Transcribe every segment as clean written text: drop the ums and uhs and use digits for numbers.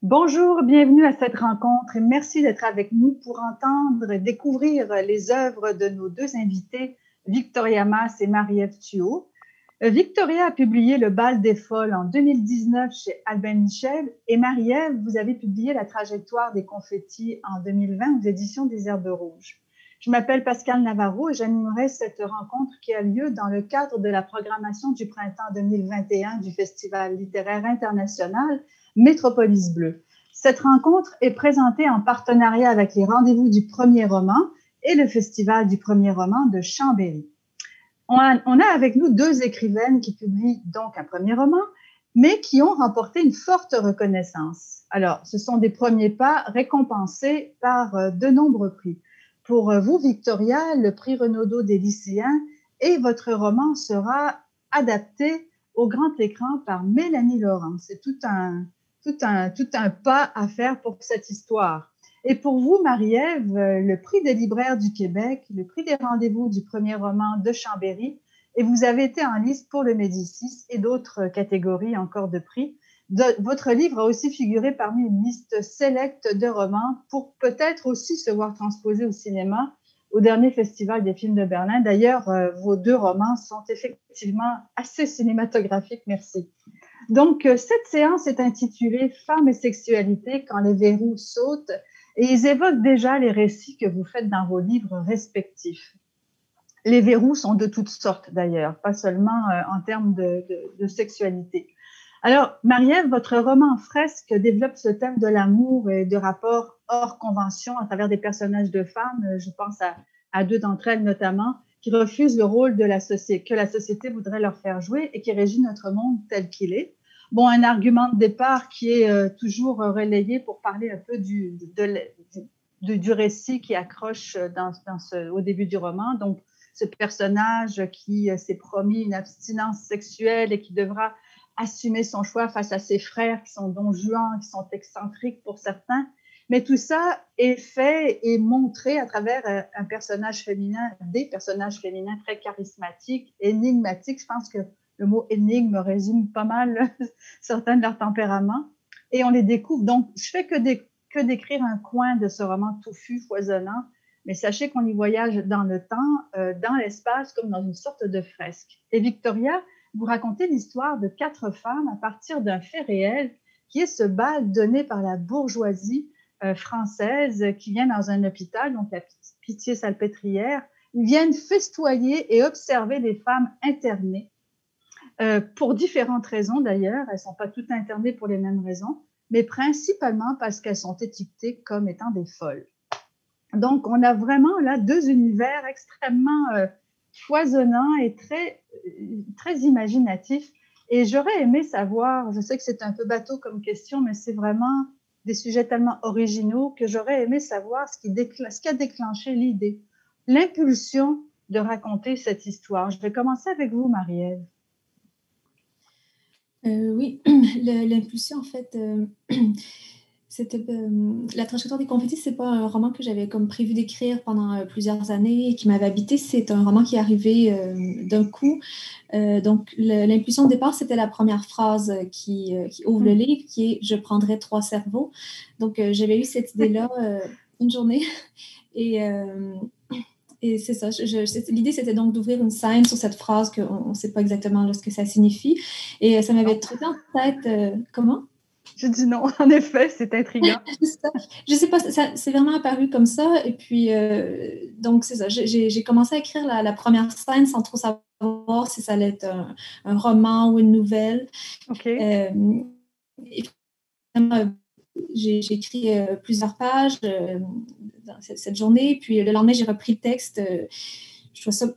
Bonjour, bienvenue à cette rencontre et merci d'être avec nous pour entendre et découvrir les œuvres de nos deux invités, Victoria Masse et Marie-Ève Thuot. Victoria a publié Le bal des folles en 2019 chez Albin Michel et Marie-Ève, vous avez publié La trajectoire des confettis en 2020 aux éditions des Herbes Rouges. Je m'appelle Pascale Navarro et j'animerai cette rencontre qui a lieu dans le cadre de la programmation du printemps 2021 du Festival littéraire international Métropolis Bleu. Cette rencontre est présentée en partenariat avec les Rendez-vous du premier roman et le Festival du premier roman de Chambéry. On a avec nous deux écrivaines qui publient donc un premier roman, mais qui ont remporté une forte reconnaissance. Alors, ce sont des premiers pas récompensés par de nombreux prix. Pour vous, Victoria, le prix Renaudot des lycéens et votre roman sera adapté au grand écran par Mélanie Laurent. C'est tout un pas à faire pour cette histoire. Et pour vous, Marie-Ève, le prix des libraires du Québec, le prix des Rendez-vous du premier roman de Chambéry, et vous avez été en liste pour le Médicis et d'autres catégories encore de prix. Votre livre a aussi figuré parmi une liste sélecte de romans pour peut-être aussi se voir transposé au cinéma au dernier Festival des films de Berlin. D'ailleurs, vos deux romans sont effectivement assez cinématographiques. Merci. Donc, cette séance est intitulée « Femmes et sexualité quand les verrous sautent » et ils évoquent déjà les récits que vous faites dans vos livres respectifs. Les verrous sont de toutes sortes d'ailleurs, pas seulement en termes de sexualité. Alors, Marie-Ève, votre roman Fresque développe ce thème de l'amour et de rapports hors convention à travers des personnages de femmes. Je pense à deux d'entre elles notamment, qui refusent le rôle que la société voudrait leur faire jouer et qui régit notre monde tel qu'il est. Bon, un argument de départ qui est toujours relayé pour parler un peu du récit qui accroche au début du roman. Donc, ce personnage qui s'est promis une abstinence sexuelle et qui devra assumer son choix face à ses frères qui sont don Juan, qui sont excentriques pour certains. Mais tout ça est fait et montré à travers un personnage féminin, des personnages féminins très charismatiques, énigmatiques. Je pense que le mot énigme résume pas mal certains de leurs tempéraments. Et on les découvre. Donc, je fais que décrire un coin de ce roman touffu, foisonnant. Mais sachez qu'on y voyage dans le temps, dans l'espace, comme dans une sorte de fresque. Et Victoria, vous racontez l'histoire de 4 femmes à partir d'un fait réel qui est ce bal donné par la bourgeoisie française qui vient dans un hôpital, donc la Pitié-Salpêtrière. Ils viennent festoyer et observer des femmes internées pour différentes raisons d'ailleurs. Elles ne sont pas toutes internées pour les mêmes raisons, mais principalement parce qu'elles sont étiquetées comme étant des folles. Donc, on a vraiment là 2 univers extrêmement foisonnants et très imaginatifs. Et j'aurais aimé savoir, je sais que c'est un peu bateau comme question, mais c'est vraiment des sujets tellement originaux que j'aurais aimé savoir ce qui a déclenché l'idée, l'impulsion de raconter cette histoire. Je vais commencer avec vous, Marie-Ève. Oui, l'impulsion, en fait, c'était La trajectoire des confettis, c'est pas un roman que j'avais comme prévu d'écrire pendant plusieurs années et qui m'avait habité. C'est un roman qui est arrivé d'un coup. Donc, l'impulsion de départ, c'était la première phrase qui ouvre le livre, qui est « Je prendrai 3 cerveaux ». Donc, j'avais eu cette idée-là une journée et c'est ça. L'idée, c'était donc d'ouvrir une scène sur cette phrase qu'on ne sait pas exactement ce que ça signifie. Et ça m'avait trotté en tête. Comment? Je dis non, en effet, c'est intriguant. Je ne sais pas, c'est vraiment apparu comme ça. Et puis, donc, c'est ça. J'ai commencé à écrire la première scène sans trop savoir si ça allait être un roman ou une nouvelle. OK. Et finalement, j'ai écrit plusieurs pages dans cette journée. Puis le lendemain, j'ai repris le texte. Je trouve ça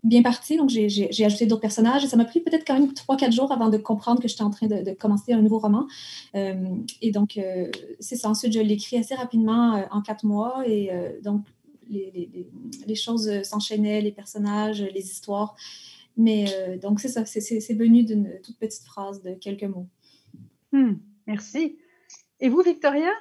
bien parti. Donc, j'ai ajouté d'autres personnages. Et ça m'a pris peut-être quand même 3-4 jours avant de comprendre que j'étais en train de commencer un nouveau roman. Et donc, c'est ça. Ensuite, je l'écris assez rapidement en 4 mois. Et donc, les choses s'enchaînaient, les personnages, les histoires. Mais donc, c'est ça. C'est venu d'une toute petite phrase de quelques mots. Merci. Et vous, Victoria?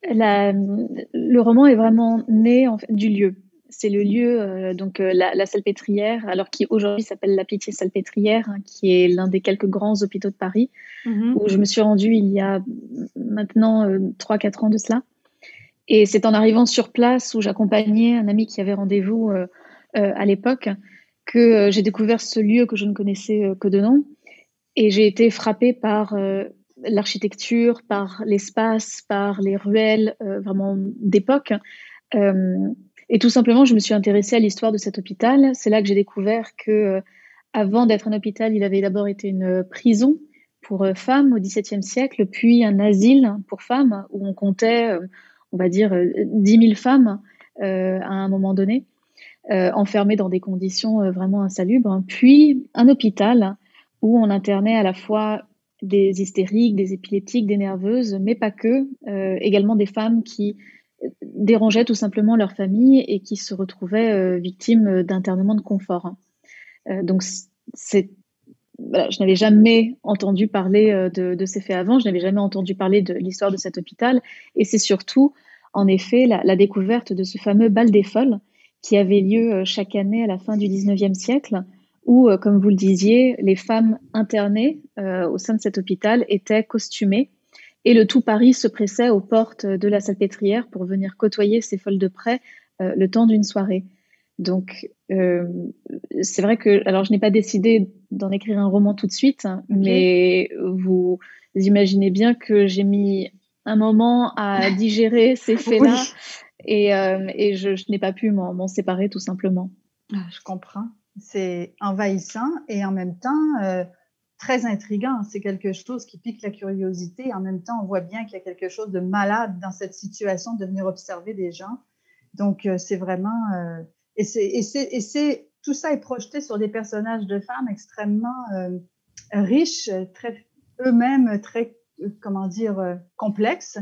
Le roman est vraiment né en fait, du lieu. C'est le lieu, la Salpêtrière, alors qui aujourd'hui s'appelle la Pitié-Salpêtrière, hein, qui est l'un des quelques grands hôpitaux de Paris, où je me suis rendue il y a maintenant 3-4 ans de cela. Et c'est en arrivant sur place où j'accompagnais un ami qui avait rendez-vous à l'époque que j'ai découvert ce lieu que je ne connaissais que de nom. Et j'ai été frappée par l'architecture, par l'espace, par les ruelles vraiment d'époque. Et tout simplement, je me suis intéressée à l'histoire de cet hôpital. C'est là que j'ai découvert que, avant d'être un hôpital, il avait d'abord été une prison pour femmes au XVIIe siècle, puis un asile pour femmes où on comptait, on va dire, 10 000 femmes à un moment donné, enfermées dans des conditions vraiment insalubres. Puis un hôpital où on internait à la fois des hystériques, des épileptiques, des nerveuses, mais pas que, également des femmes qui dérangeaient tout simplement leur famille et qui se retrouvaient victimes d'internement de confort. Donc, voilà, je n'avais jamais entendu parler de ces faits avant, je n'avais jamais entendu parler de l'histoire de cet hôpital, et c'est surtout, en effet, la découverte de ce fameux bal des folles qui avait lieu chaque année à la fin du 19e siècle, où, comme vous le disiez, les femmes internées au sein de cet hôpital étaient costumées, et le tout Paris se pressait aux portes de la Salpêtrière pour venir côtoyer ces folles de près le temps d'une soirée. Donc, c'est vrai que, alors je n'ai pas décidé d'en écrire un roman tout de suite, hein, okay. Mais vous imaginez bien que j'ai mis un moment à digérer ces faits-là, oui. Et je n'ai pas pu m'en séparer tout simplement. Je comprends. C'est envahissant et en même temps très intriguant. C'est quelque chose qui pique la curiosité. En même temps, on voit bien qu'il y a quelque chose de malade dans cette situation de venir observer des gens. Donc, c'est vraiment... tout ça est projeté sur des personnages de femmes extrêmement riches, eux-mêmes très, complexes.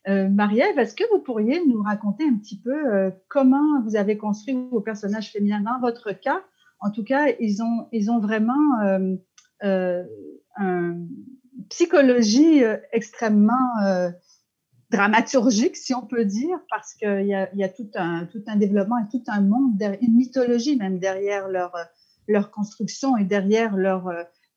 Marie-Ève, est-ce que vous pourriez nous raconter un petit peu comment vous avez construit vos personnages féminins? Dans votre cas, en tout cas, ils ont vraiment une psychologie extrêmement dramaturgique, si on peut dire, parce qu'il y a tout un développement et tout un monde, une mythologie même derrière leur construction et derrière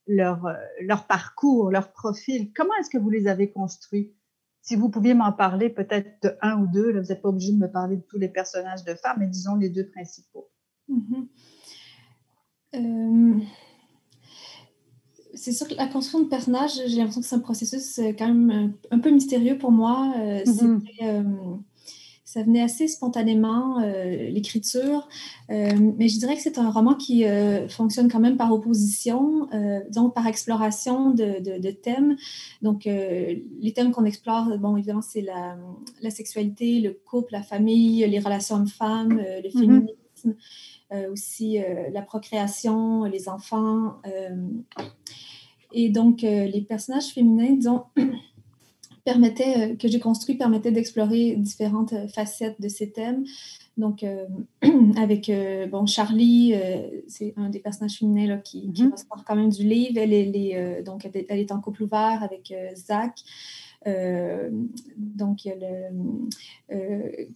leur parcours, leur profil. Comment est-ce que vous les avez construits? Si vous pouviez m'en parler peut-être de un ou deux, là, vous n'êtes pas obligé de me parler de tous les personnages de femmes, mais disons les deux principaux. C'est sûr que la construction de personnages, j'ai l'impression que c'est un processus quand même un peu mystérieux pour moi. Ça venait assez spontanément, l'écriture. Mais je dirais que c'est un roman qui fonctionne quand même par opposition, donc par exploration de thèmes. Donc, les thèmes qu'on explore, bon, évidemment, c'est la sexualité, le couple, la famille, les relations hommes-femmes, le féminisme, aussi la procréation, les enfants. Et donc, les personnages féminins, disons, que j'ai construits permettaient d'explorer différentes facettes de ces thèmes. Donc, avec Charlie, c'est un des personnages féminins là, qui ressort quand même du livre. Elle est en couple ouvert avec Zach. Donc, il y a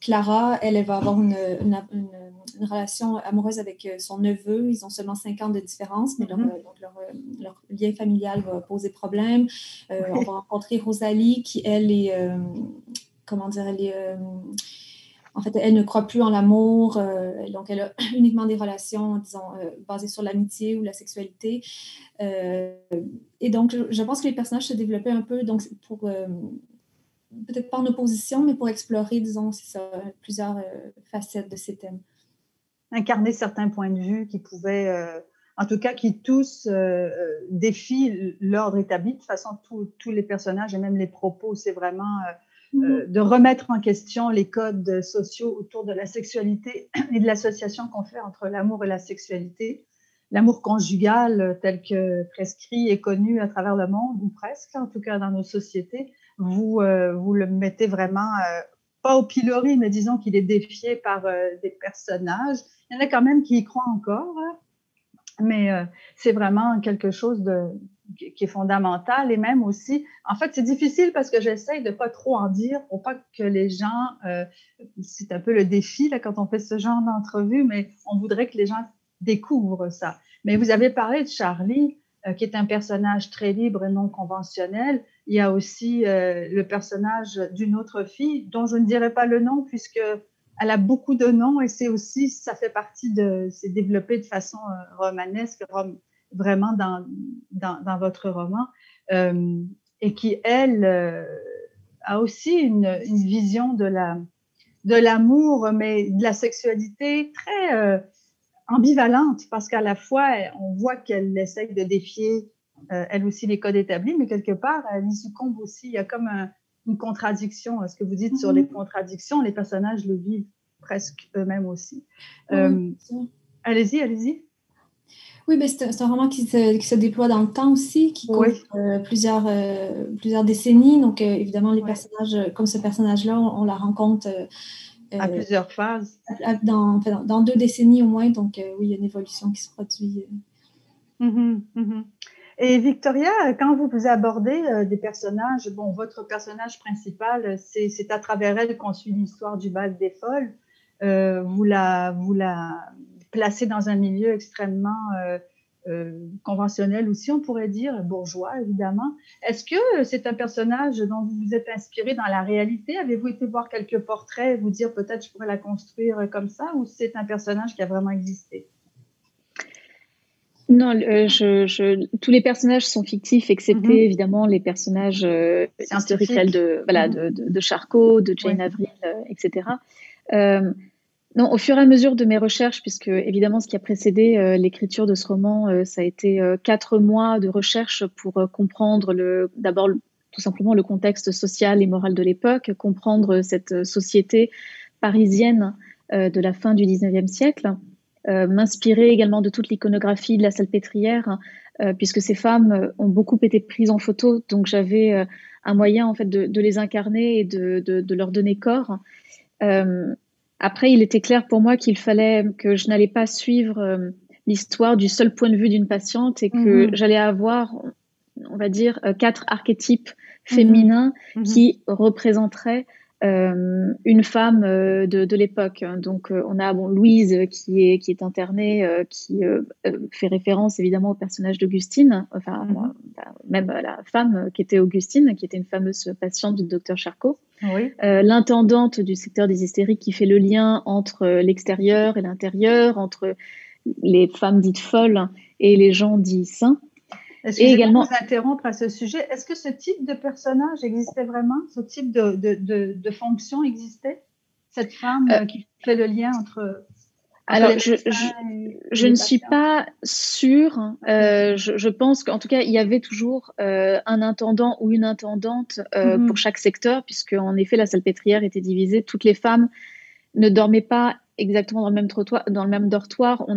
Clara, elle va avoir une relation amoureuse avec son neveu. Ils ont seulement 5 ans de différence, mais leur lien familial va poser problème. On va rencontrer Rosalie, qui, elle, est... en fait, elle ne croit plus en l'amour, donc elle a uniquement des relations, disons, basées sur l'amitié ou la sexualité. Et donc, je pense que les personnages se développaient un peu, donc pour peut-être pas en opposition, mais pour explorer, disons, c'est ça, plusieurs facettes de ces thèmes. Incarner certains points de vue qui pouvaient, en tout cas, qui tous défient l'ordre établi. De toute façon, tous les personnages et même les propos, c'est vraiment... de remettre en question les codes sociaux autour de la sexualité et de l'association qu'on fait entre l'amour et la sexualité. L'amour conjugal tel que prescrit et connu à travers le monde, ou presque, en tout cas dans nos sociétés, vous le mettez vraiment, pas au pilori, mais disons qu'il est défié par des personnages. Il y en a quand même qui y croient encore, hein, mais c'est vraiment quelque chose qui est fondamentale. Et même aussi, en fait, c'est difficile parce que j'essaye de pas trop en dire pour pas que les gens, c'est un peu le défi là, quand on fait ce genre d'entrevue, mais on voudrait que les gens découvrent ça. Mais vous avez parlé de Charlie, qui est un personnage très libre et non conventionnel. Il y a aussi le personnage d'une autre fille dont je ne dirai pas le nom puisque elle a beaucoup de noms et c'est aussi, ça fait partie c'est développé de façon romanesque, vraiment dans votre roman, et qui, elle, a aussi une vision de l'amour, mais de la sexualité très ambivalente, parce qu'à la fois, on voit qu'elle essaye de défier, elle aussi, les codes établis, mais quelque part, elle y succombe aussi. Il y a comme une contradiction. Ce que vous dites sur les contradictions, les personnages le vivent presque eux-mêmes aussi. Allez-y. Oui, mais c'est un roman qui se déploie dans le temps aussi, qui couvre plusieurs décennies. Donc, évidemment, les personnages, comme ce personnage-là, on la rencontre à plusieurs phases. Dans 2 décennies au moins. Donc, oui, il y a une évolution qui se produit. Et Victoria, quand vous abordez des personnages, bon, votre personnage principal, c'est à travers elle qu'on suit l'histoire du bal des folles. Vous la placez dans un milieu extrêmement conventionnel aussi, on pourrait dire, bourgeois, évidemment. Est-ce que c'est un personnage dont vous vous êtes inspiré dans la réalité? Avez-vous été voir quelques portraits et vous dire peut-être je pourrais la construire comme ça, ou c'est un personnage qui a vraiment existé? Non, tous les personnages sont fictifs, excepté évidemment les personnages historiques de Charcot, de Jane Avril, etc. Non, au fur et à mesure de mes recherches, puisque évidemment ce qui a précédé l'écriture de ce roman, ça a été 4 mois de recherche pour comprendre d'abord tout simplement le contexte social et moral de l'époque, comprendre cette société parisienne de la fin du 19e siècle, m'inspirer également de toute l'iconographie de la salpêtrière, puisque ces femmes ont beaucoup été prises en photo, donc j'avais un moyen en fait de les incarner et de leur donner corps. Après, il était clair pour moi qu'il fallait que je n'allais pas suivre l'histoire du seul point de vue d'une patiente et que j'allais avoir, on va dire, 4 archétypes féminins qui représenteraient une femme de l'époque. Donc, on a Louise qui est internée, qui fait référence évidemment au personnage d'Augustine, même la femme qui était Augustine, qui était une fameuse patiente du docteur Charcot. Oui. L'intendante du secteur des hystériques qui fait le lien entre l'extérieur et l'intérieur, entre les femmes dites folles et les gens dits sains. Excusez-moi de vous interrompre à ce sujet. Est-ce que ce type de personnage existait vraiment? Ce type de fonction existait? Cette femme qui fait le lien entre alors, je ne suis pas sûre. Je pense qu'en tout cas, il y avait toujours un intendant ou une intendante pour chaque secteur, puisque en effet, la salpêtrière était divisée. Toutes les femmes ne dormaient pas exactement dans le même dortoir. On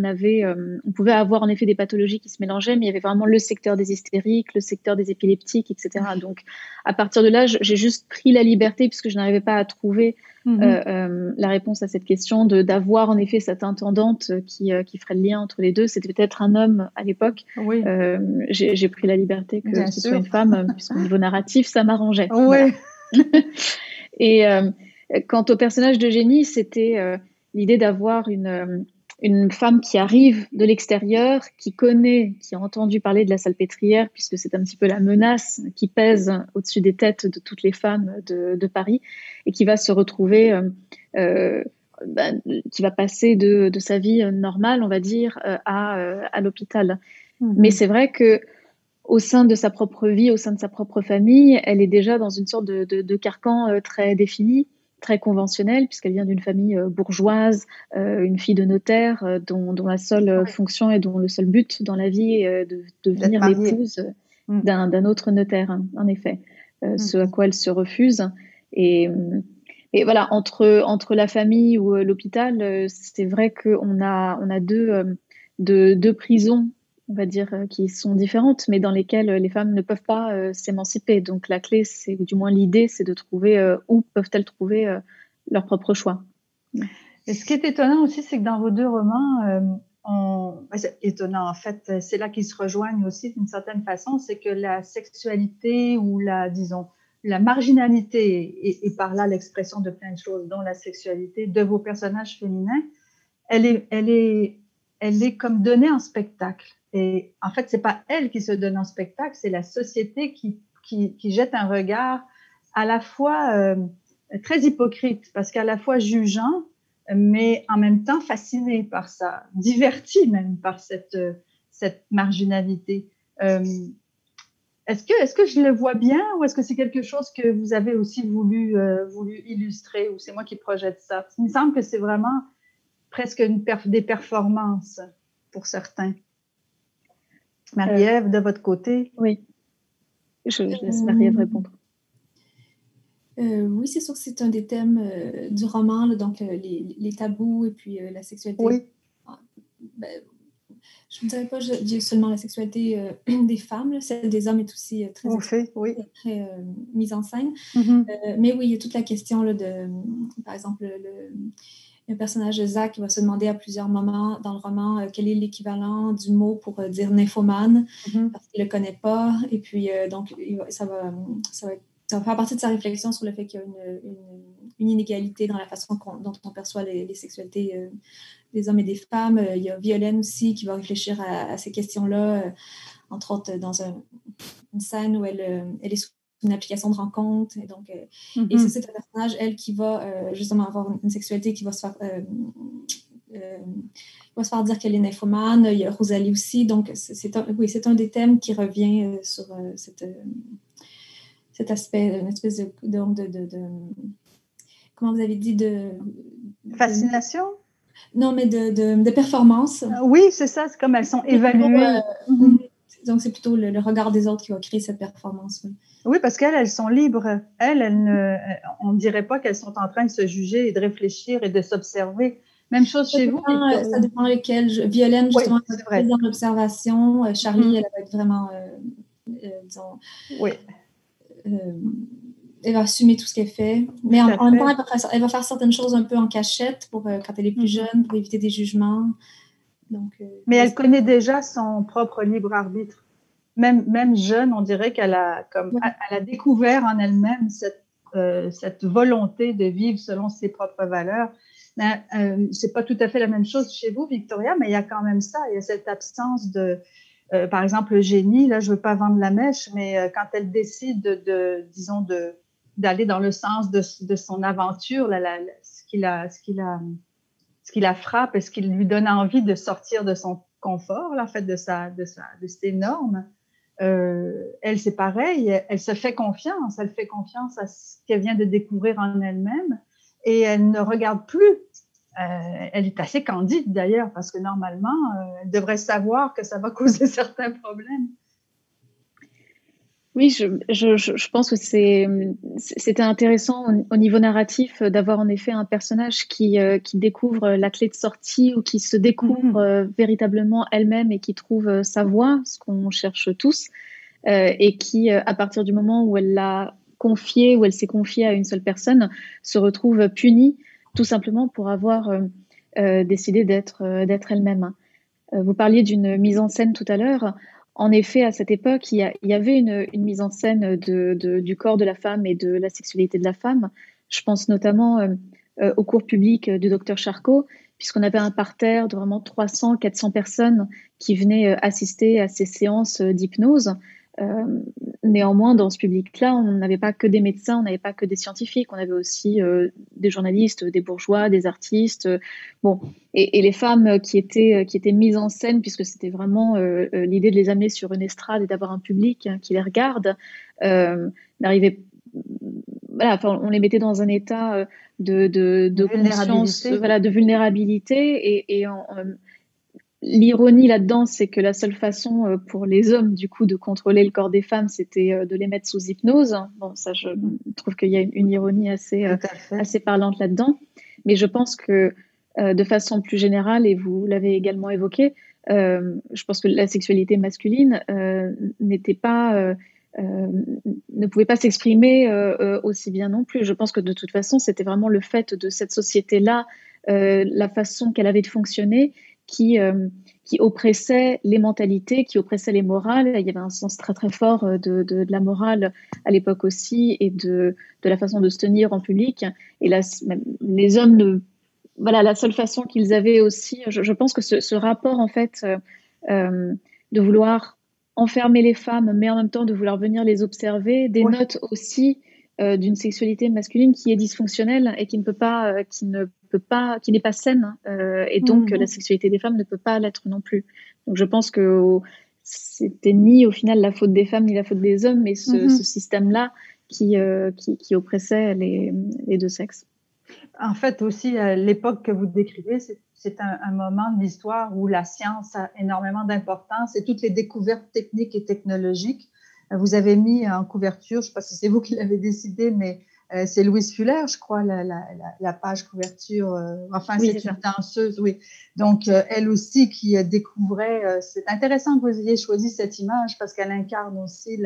pouvait avoir en effet des pathologies qui se mélangeaient, mais il y avait vraiment le secteur des hystériques, le secteur des épileptiques, etc. Donc, à partir de là, j'ai juste pris la liberté, puisque je n'arrivais pas à trouver la réponse à cette question, d'avoir en effet cette intendante qui ferait le lien entre les deux. C'était peut-être un homme à l'époque. Oui. J'ai pris la liberté que ce soit une femme, puisqu'au niveau narratif, ça m'arrangeait. Oui. Voilà. Et quant au personnage d'Eugénie, c'était l'idée d'avoir une femme qui arrive de l'extérieur, qui a entendu parler de la salpêtrière, puisque c'est un petit peu la menace qui pèse au-dessus des têtes de toutes les femmes de Paris, et qui va se retrouver, qui va passer de sa vie normale, on va dire, à l'hôpital. Mais c'est vrai que au sein de sa propre vie, au sein de sa propre famille, elle est déjà dans une sorte de carcan très défini, très conventionnelle, puisqu'elle vient d'une famille bourgeoise, une fille de notaire, dont la seule fonction et dont le seul but dans la vie est de devenir l'épouse d'un autre notaire, en effet. Ce à quoi elle se refuse. Et voilà, entre la famille ou l'hôpital, c'est vrai qu'on a deux prisons, on va dire, qui sont différentes, mais dans lesquelles les femmes ne peuvent pas s'émanciper. Donc la clé, ou du moins l'idée, c'est de trouver où peuvent-elles trouver leur propre choix. Et ce qui est étonnant aussi, c'est que dans vos 2 romans, c'est étonnant, en fait, c'est là qu'ils se rejoignent aussi d'une certaine façon, c'est que la sexualité ou disons, la marginalité, et par là l'expression de plein de choses, dont la sexualité de vos personnages féminins, elle est comme donnée en spectacle. Et en fait, c'est pas elle qui se donne en spectacle, c'est la société qui jette un regard à la fois très hypocrite, parce qu'à la fois jugeant, mais en même temps fasciné par ça, diverti même par cette marginalité. Est-ce que je le vois bien, ou est-ce que c'est quelque chose que vous avez aussi voulu illustrer, ou c'est moi qui projette ça? Il me semble que c'est vraiment presque des performances pour certains. Marie-Ève, de votre côté? Oui, je laisse Marie-Ève répondre. Oui, c'est sûr que c'est un des thèmes du roman, là, donc les tabous et puis la sexualité. Oui. Je ne dirais pas seulement la sexualité des femmes, là, celle des hommes est aussi très mise en scène. Mm-hmm. Mais oui, il y a toute la question là, par exemple, le personnage de Zach va se demander à plusieurs moments dans le roman quel est l'équivalent du mot pour dire nymphomane, parce qu'il ne le connaît pas. Et puis, donc, ça va faire partie de sa réflexion sur le fait qu'il y a une inégalité dans la façon dont on perçoit les sexualités des hommes et des femmes. Il y a Violaine aussi qui va réfléchir à ces questions-là, entre autres dans une scène où elle est sous une application de rencontre. Et donc, et ça, c'est un personnage, elle, qui va justement avoir une sexualité qui va se faire dire qu'elle est nymphomane. Il y a Rosalie aussi. Donc, c'est un des thèmes qui revient sur cet aspect, une espèce de comment vous avez dit, fascination? Non, mais de performance. Oui, c'est ça. C'est comme elles sont évaluées. Donc, c'est plutôt le regard des autres qui va créer cette performance. Oui, parce qu'elles sont libres. On ne dirait pas qu'elles sont en train de se juger et de réfléchir et de s'observer. Même chose chez vous. Ça dépend lesquelles. Violaine, justement, elle va être dans l'observation. Charlie, elle va être vraiment, disons... Oui. Elle va assumer tout ce qu'elle fait. Mais en même temps, elle va faire certaines choses un peu en cachette quand elle est plus jeune, pour éviter des jugements. Donc, mais elle connaît déjà son propre libre arbitre. Même jeune, on dirait qu'elle a découvert en elle-même cette volonté de vivre selon ses propres valeurs. C'est pas tout à fait la même chose chez vous, Victoria, mais il y a quand même ça. Il y a cette absence par exemple, Eugénie, là, je veux pas vendre la mèche, mais quand elle décide d'aller dans le sens de son aventure, ce qui la frappe et ce qui lui donne envie de sortir de son confort, là, en fait, de ses normes. Elle, c'est pareil, elle se fait confiance, elle fait confiance à ce qu'elle vient de découvrir en elle-même, et elle ne regarde plus. Elle est assez candide d'ailleurs, parce que normalement, elle devrait savoir que ça va causer certains problèmes. Oui, je pense que c'était intéressant au niveau narratif d'avoir en effet un personnage qui découvre la clé de sortie, ou qui se découvre véritablement elle-même et qui trouve sa voie, ce qu'on cherche tous, et qui, à partir du moment où elle s'est confiée à une seule personne, se retrouve punie tout simplement pour avoir décidé d'être elle-même. Vous parliez d'une mise en scène tout à l'heure. En effet, à cette époque, il y avait une mise en scène du corps de la femme et de la sexualité de la femme. Je pense notamment au cours public du docteur Charcot, puisqu'on avait un parterre de vraiment 300-400 personnes qui venaient assister à ces séances d'hypnose. Néanmoins, dans ce public-là, on n'avait pas que des médecins, on n'avait pas que des scientifiques, on avait aussi des journalistes, des bourgeois, des artistes. Et les femmes qui étaient mises en scène, puisque c'était vraiment l'idée de les amener sur une estrade et d'avoir un public qui les regarde, n'arrivait. Voilà, on les mettait dans un état de conscience, de vulnérabilité, et l'ironie là-dedans, c'est que la seule façon pour les hommes, du coup, de contrôler le corps des femmes, c'était de les mettre sous hypnose. Bon, ça, je trouve qu'il y a une ironie assez parlante là-dedans. Mais je pense que, de façon plus générale, et vous l'avez également évoqué, je pense que la sexualité masculine ne pouvait pas s'exprimer aussi bien non plus. Je pense que de toute façon, c'était vraiment le fait de cette société-là, la façon qu'elle avait de fonctionner, qui oppressait les mentalités, qui oppressait les morales. Il y avait un sens très très fort de la morale à l'époque aussi et de la façon de se tenir en public. Et là, les hommes voilà, la seule façon qu'ils avaient aussi, je pense que ce rapport en fait de vouloir enfermer les femmes, mais en même temps de vouloir venir les observer, dénote aussi d'une sexualité masculine qui est dysfonctionnelle et qui ne peut pas, qui n'est pas saine, et donc la sexualité des femmes ne peut pas l'être non plus. Donc je pense que c'était ni au final la faute des femmes ni la faute des hommes, mais ce système-là qui oppressait les deux sexes. En fait, aussi, l'époque que vous décrivez, c'est un moment de l'histoire où la science a énormément d'importance et toutes les découvertes techniques et technologiques. Vous avez mis en couverture, je ne sais pas si c'est vous qui l'avez décidé, mais c'est Louise Fuller, je crois, la page couverture. Enfin, oui, c'est une danseuse, oui. Donc, elle aussi qui découvrait. C'est intéressant que vous ayez choisi cette image parce qu'elle incarne aussi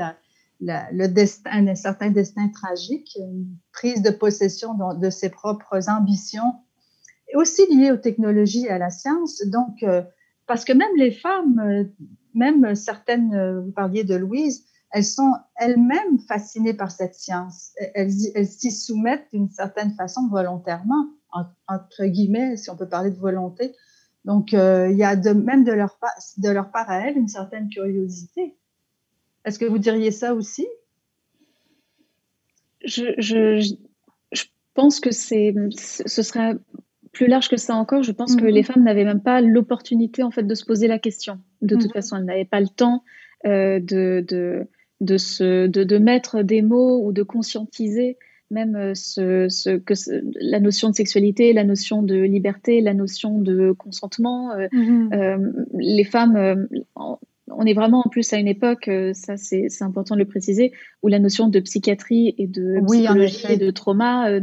le destin, un certain destin tragique, une prise de possession de ses propres ambitions, et aussi liée aux technologies et à la science. Donc, parce que même les femmes, même certaines, vous parliez de Louise, elles sont elles-mêmes fascinées par cette science. Elles s'y soumettent d'une certaine façon volontairement, entre guillemets, si on peut parler de volonté. Donc, il y a même de leur part à elles une certaine curiosité. Est-ce que vous diriez ça aussi? Je pense que ce serait plus large que ça encore. Je pense que les femmes n'avaient même pas l'opportunité en fait de se poser la question. De toute façon, elles n'avaient pas le temps de mettre des mots ou de conscientiser même la notion de sexualité, la notion de liberté, la notion de consentement. Les femmes, on est vraiment en plus à une époque, ça c'est important de le préciser, où la notion de psychiatrie et de psychologie et de trauma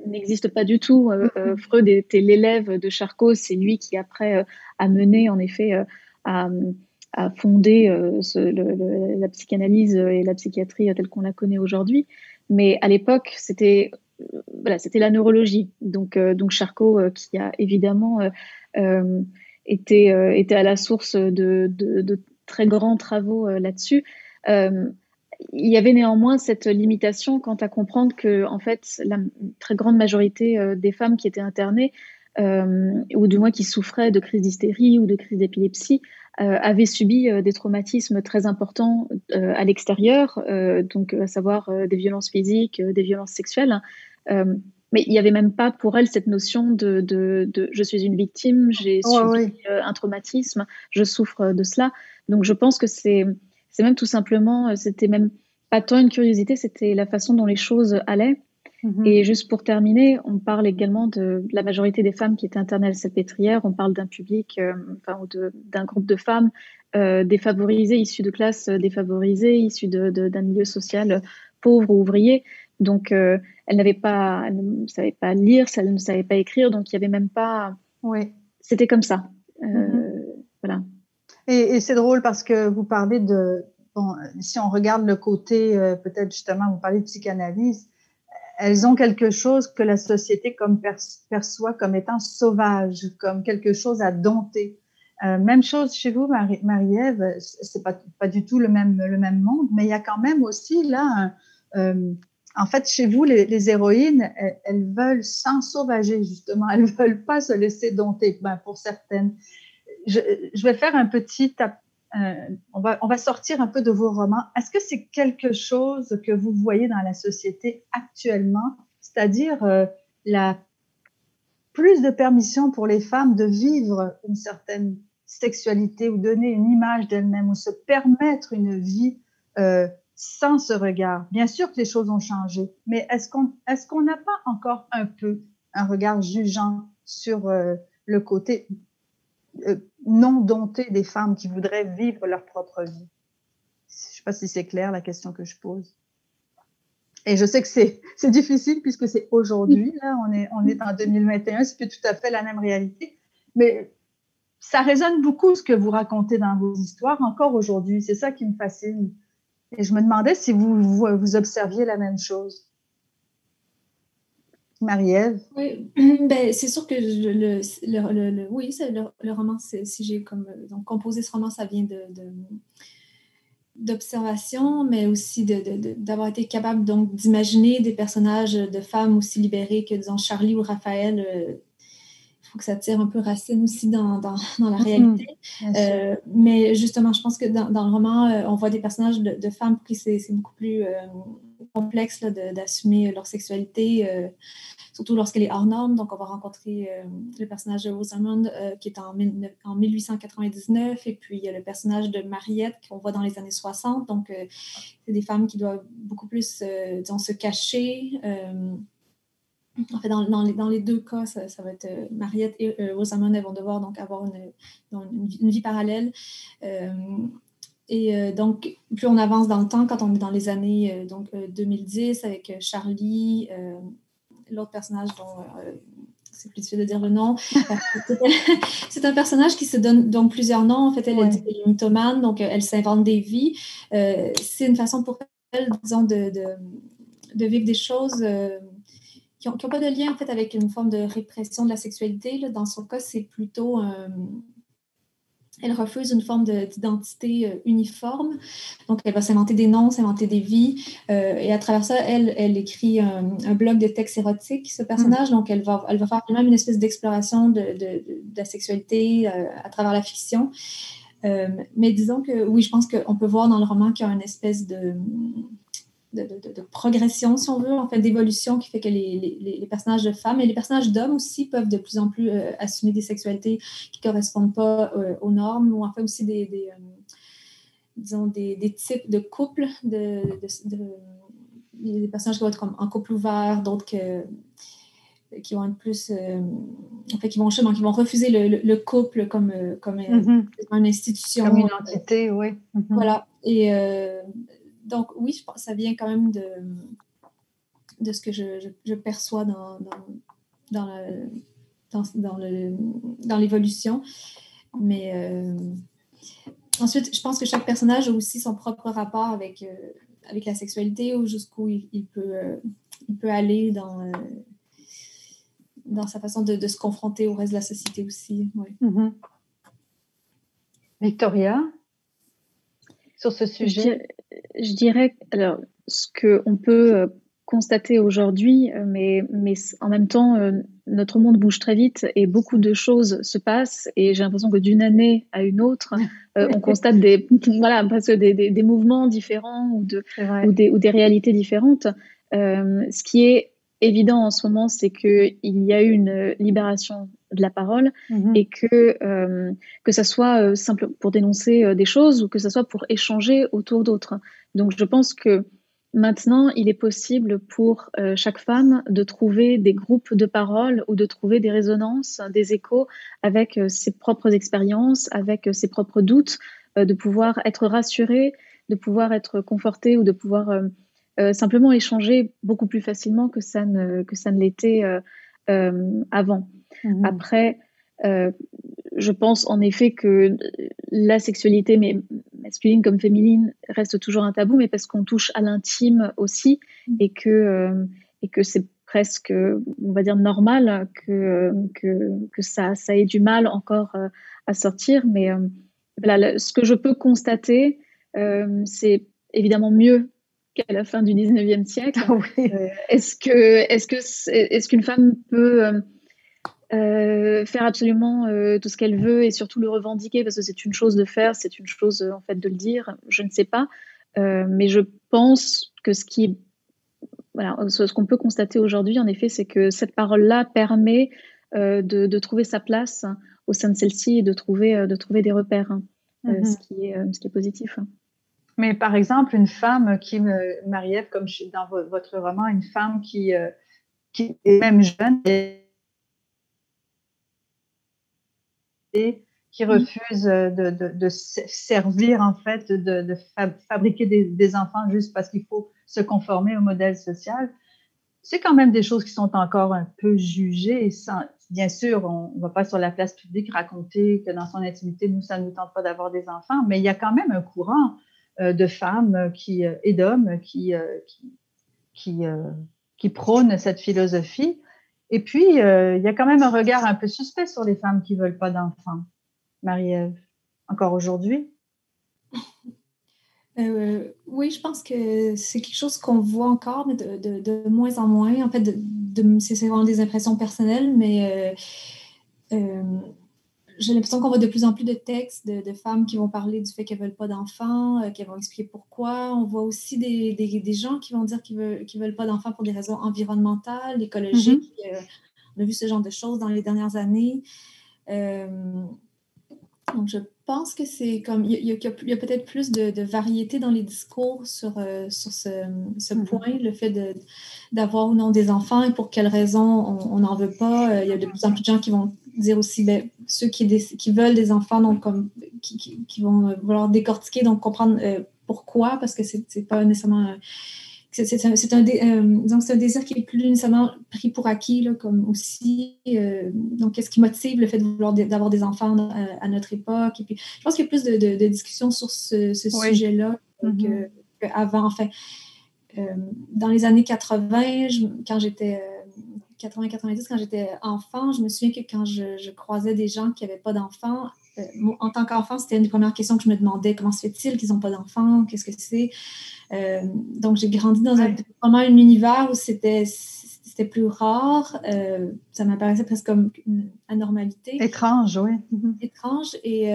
n'existe pas du tout. Freud était l'élève de Charcot, c'est lui qui après a mené en effet à fonder la psychanalyse et la psychiatrie telle qu'on la connaît aujourd'hui. Mais à l'époque, c'était la neurologie. Donc Charcot, qui a évidemment été à la source de très grands travaux là-dessus. Il y avait néanmoins cette limitation quant à comprendre que, en fait, la très grande majorité des femmes qui étaient internées, ou du moins qui souffraient de crises d'hystérie ou de crises d'épilepsie, avaient subi des traumatismes très importants à l'extérieur, donc à savoir des violences physiques, des violences sexuelles. Mais il n'y avait même pas pour elle cette notion de je suis une victime, j'ai subi un traumatisme, je souffre de cela. Donc je pense que c'est même tout simplement, c'était même pas tant une curiosité, c'était la façon dont les choses allaient. Et juste pour terminer, on parle également de la majorité des femmes qui étaient internées à la Salpêtrière. On parle d'un public, d'un groupe de femmes défavorisées, issues de classes défavorisées, issues d'un milieu social pauvre ou ouvrier. Donc, elles ne savaient pas lire, elles ne savaient pas écrire, donc il n'y avait même pas... C'était comme ça. Voilà. Et c'est drôle parce que vous parlez de... Bon, si on regarde le côté, peut-être justement, vous parlez de psychanalyse, elles ont quelque chose que la société perçoit comme étant sauvage, comme quelque chose à dompter. Même chose chez vous, Marie-Ève, c'est pas du tout le même monde, mais il y a quand même aussi là, en fait, chez vous, les héroïnes, elles veulent s'ensauvager justement, elles veulent pas se laisser dompter. Ben, pour certaines, je vais faire un petit on va sortir un peu de vos romans. Est-ce que c'est quelque chose que vous voyez dans la société actuellement, c'est-à-dire plus de permission pour les femmes de vivre une certaine sexualité ou donner une image d'elles-mêmes ou se permettre une vie sans ce regard? Bien sûr que les choses ont changé, mais est-ce qu'on n'a pas encore un peu un regard jugeant sur le côté non dompté des femmes qui voudraient vivre leur propre vie? Je ne sais pas si c'est clair la question que je pose. Et je sais que c'est difficile puisque c'est aujourd'hui, là, on est en 2021, c'est plus tout à fait la même réalité. Mais ça résonne beaucoup ce que vous racontez dans vos histoires encore aujourd'hui. C'est ça qui me fascine. Et je me demandais si vous observiez la même chose. Marie-Ève? Oui, ben, c'est sûr que oui, le roman, si j'ai comme donc composé ce roman, ça vient d'observation, mais aussi d'avoir été capable donc d'imaginer des personnages de femmes aussi libérées que, disons, Charlie ou Raphaël. Il faut que ça tire un peu racine aussi dans la réalité. Mais justement, je pense que dans le roman, on voit des personnages de femmes pour qui c'est beaucoup plus complexe d'assumer leur sexualité, surtout lorsqu'elle est hors norme. Donc, on va rencontrer le personnage de Rosamund qui est en 1899, et puis il y a le personnage de Mariette qu'on voit dans les années 60. Donc, c'est des femmes qui doivent beaucoup plus, disons, se cacher. En fait, dans les deux cas, ça va être Mariette et Rosamund, elles vont devoir donc avoir une vie parallèle. Donc, plus on avance dans le temps, quand on est dans les années 2010, avec Charlie, l'autre personnage dont c'est plus difficile de dire le nom. C'est un personnage qui se donne donc plusieurs noms. En fait, elle est mythomane, donc elle s'invente des vies. C'est une façon pour elle, disons, de vivre des choses qui n'ont pas de lien en fait avec une forme de répression de la sexualité. Là. Dans son cas, c'est plutôt elle refuse une forme d'identité uniforme. Donc, elle va s'inventer des noms, s'inventer des vies. Et à travers ça, elle écrit un blog de textes érotiques, ce personnage. Donc, elle va faire même une espèce d'exploration de la sexualité à travers la fiction. Mais disons que, oui, je pense qu'on peut voir dans le roman qu'il y a une espèce de progression, si on veut, en fait, d'évolution qui fait que les personnages de femmes et les personnages d'hommes aussi peuvent de plus en plus assumer des sexualités qui ne correspondent pas aux normes, ou en fait aussi disons, des types de couples, des personnages qui vont être comme en couple ouvert, d'autres qui vont être plus, en fait, qui vont refuser le couple comme une institution. Comme une entité, oui. Voilà. Et donc, oui, je pense que ça vient quand même de ce que je perçois dans l'évolution. Mais ensuite, je pense que chaque personnage a aussi son propre rapport avec la sexualité, ou jusqu'où il peut aller dans sa façon de se confronter au reste de la société aussi. Oui. Victoria, sur ce sujet? Je dirais, alors, ce qu'on peut constater aujourd'hui, mais en même temps, notre monde bouge très vite et beaucoup de choses se passent, et j'ai l'impression que d'une année à une autre, on constate presque des mouvements différents ou des réalités différentes. Ce qui est évident en ce moment, c'est qu'il y a eu une libération de la parole, et que ça soit simple pour dénoncer des choses, ou que ça soit pour échanger autour d'autres. Donc je pense que maintenant, il est possible pour chaque femme de trouver des groupes de parole, ou de trouver des résonances, des échos avec ses propres expériences, avec ses propres doutes, de pouvoir être rassurée, de pouvoir être confortée, ou de pouvoir simplement échanger beaucoup plus facilement que ça ne l'était avant. Après, je pense en effet que la sexualité, mais masculine comme féminine, reste toujours un tabou, mais parce qu'on touche à l'intime aussi, et que c'est presque, on va dire, normal que ça ait du mal encore à sortir. Mais voilà, ce que je peux constater, c'est évidemment mieux qu'à la fin du 19e siècle. Oui. Est-ce qu'une femme peut faire absolument tout ce qu'elle veut, et surtout le revendiquer, parce que c'est une chose de faire, c'est une chose en fait de le dire, je ne sais pas, mais je pense que ce qu'on peut constater aujourd'hui, en effet, c'est que cette parole-là permet de trouver sa place au sein de celle-ci, et de trouver des repères, ce qui est positif. Mais par exemple, une femme Marie-Ève, comme dans votre roman, une femme qui est même jeune et qui refuse de servir, en fait, de fabriquer des enfants juste parce qu'il faut se conformer au modèle social. C'est quand même des choses qui sont encore un peu jugées. Bien sûr, on ne va pas sur la place publique raconter que dans son intimité, ça ne nous tente pas d'avoir des enfants, mais il y a quand même un courant de femmes et d'hommes qui prônent cette philosophie. Et puis, il y a quand même un regard un peu suspect sur les femmes qui ne veulent pas d'enfants. Marie-Ève, encore aujourd'hui? Oui, je pense que c'est quelque chose qu'on voit encore, mais de moins en moins. En fait, c'est vraiment des impressions personnelles, mais j'ai l'impression qu'on voit de plus en plus de textes de femmes qui vont parler du fait qu'elles ne veulent pas d'enfants, qui vont expliquer pourquoi. On voit aussi des gens qui vont dire qu'ils ne veulent pas d'enfants pour des raisons environnementales, écologiques. On a vu ce genre de choses dans les dernières années. Donc, je pense que c'est comme... Il y a peut-être plus de variété dans les discours sur ce point, le fait d'avoir ou non des enfants et pour quelles raisons on n'en veut pas. Il y a de plus en plus de gens qui vont dire aussi, ceux qui veulent des enfants, donc qui vont vouloir décortiquer, donc comprendre pourquoi, parce que c'est pas nécessairement... C'est un désir qui est plus nécessairement pris pour acquis, là, comme aussi. Donc, qu'est-ce qui motive le fait de vouloir d'avoir des enfants à notre époque? Et puis, je pense qu'il y a plus de discussions sur ce sujet-là qu'avant. Enfin, dans les années 80, quand j'étais 80-90, quand j'étais enfant, je me souviens que quand je croisais des gens qui n'avaient pas d'enfants, en tant qu'enfant, c'était une des premières questions que je me demandais. Comment se fait-il qu'ils n'ont pas d'enfants? Qu'est-ce que c'est? Donc, j'ai grandi dans vraiment un univers où c'était plus rare. Ça m'apparaissait presque comme une anormalité. Étrange, oui. Étrange. Et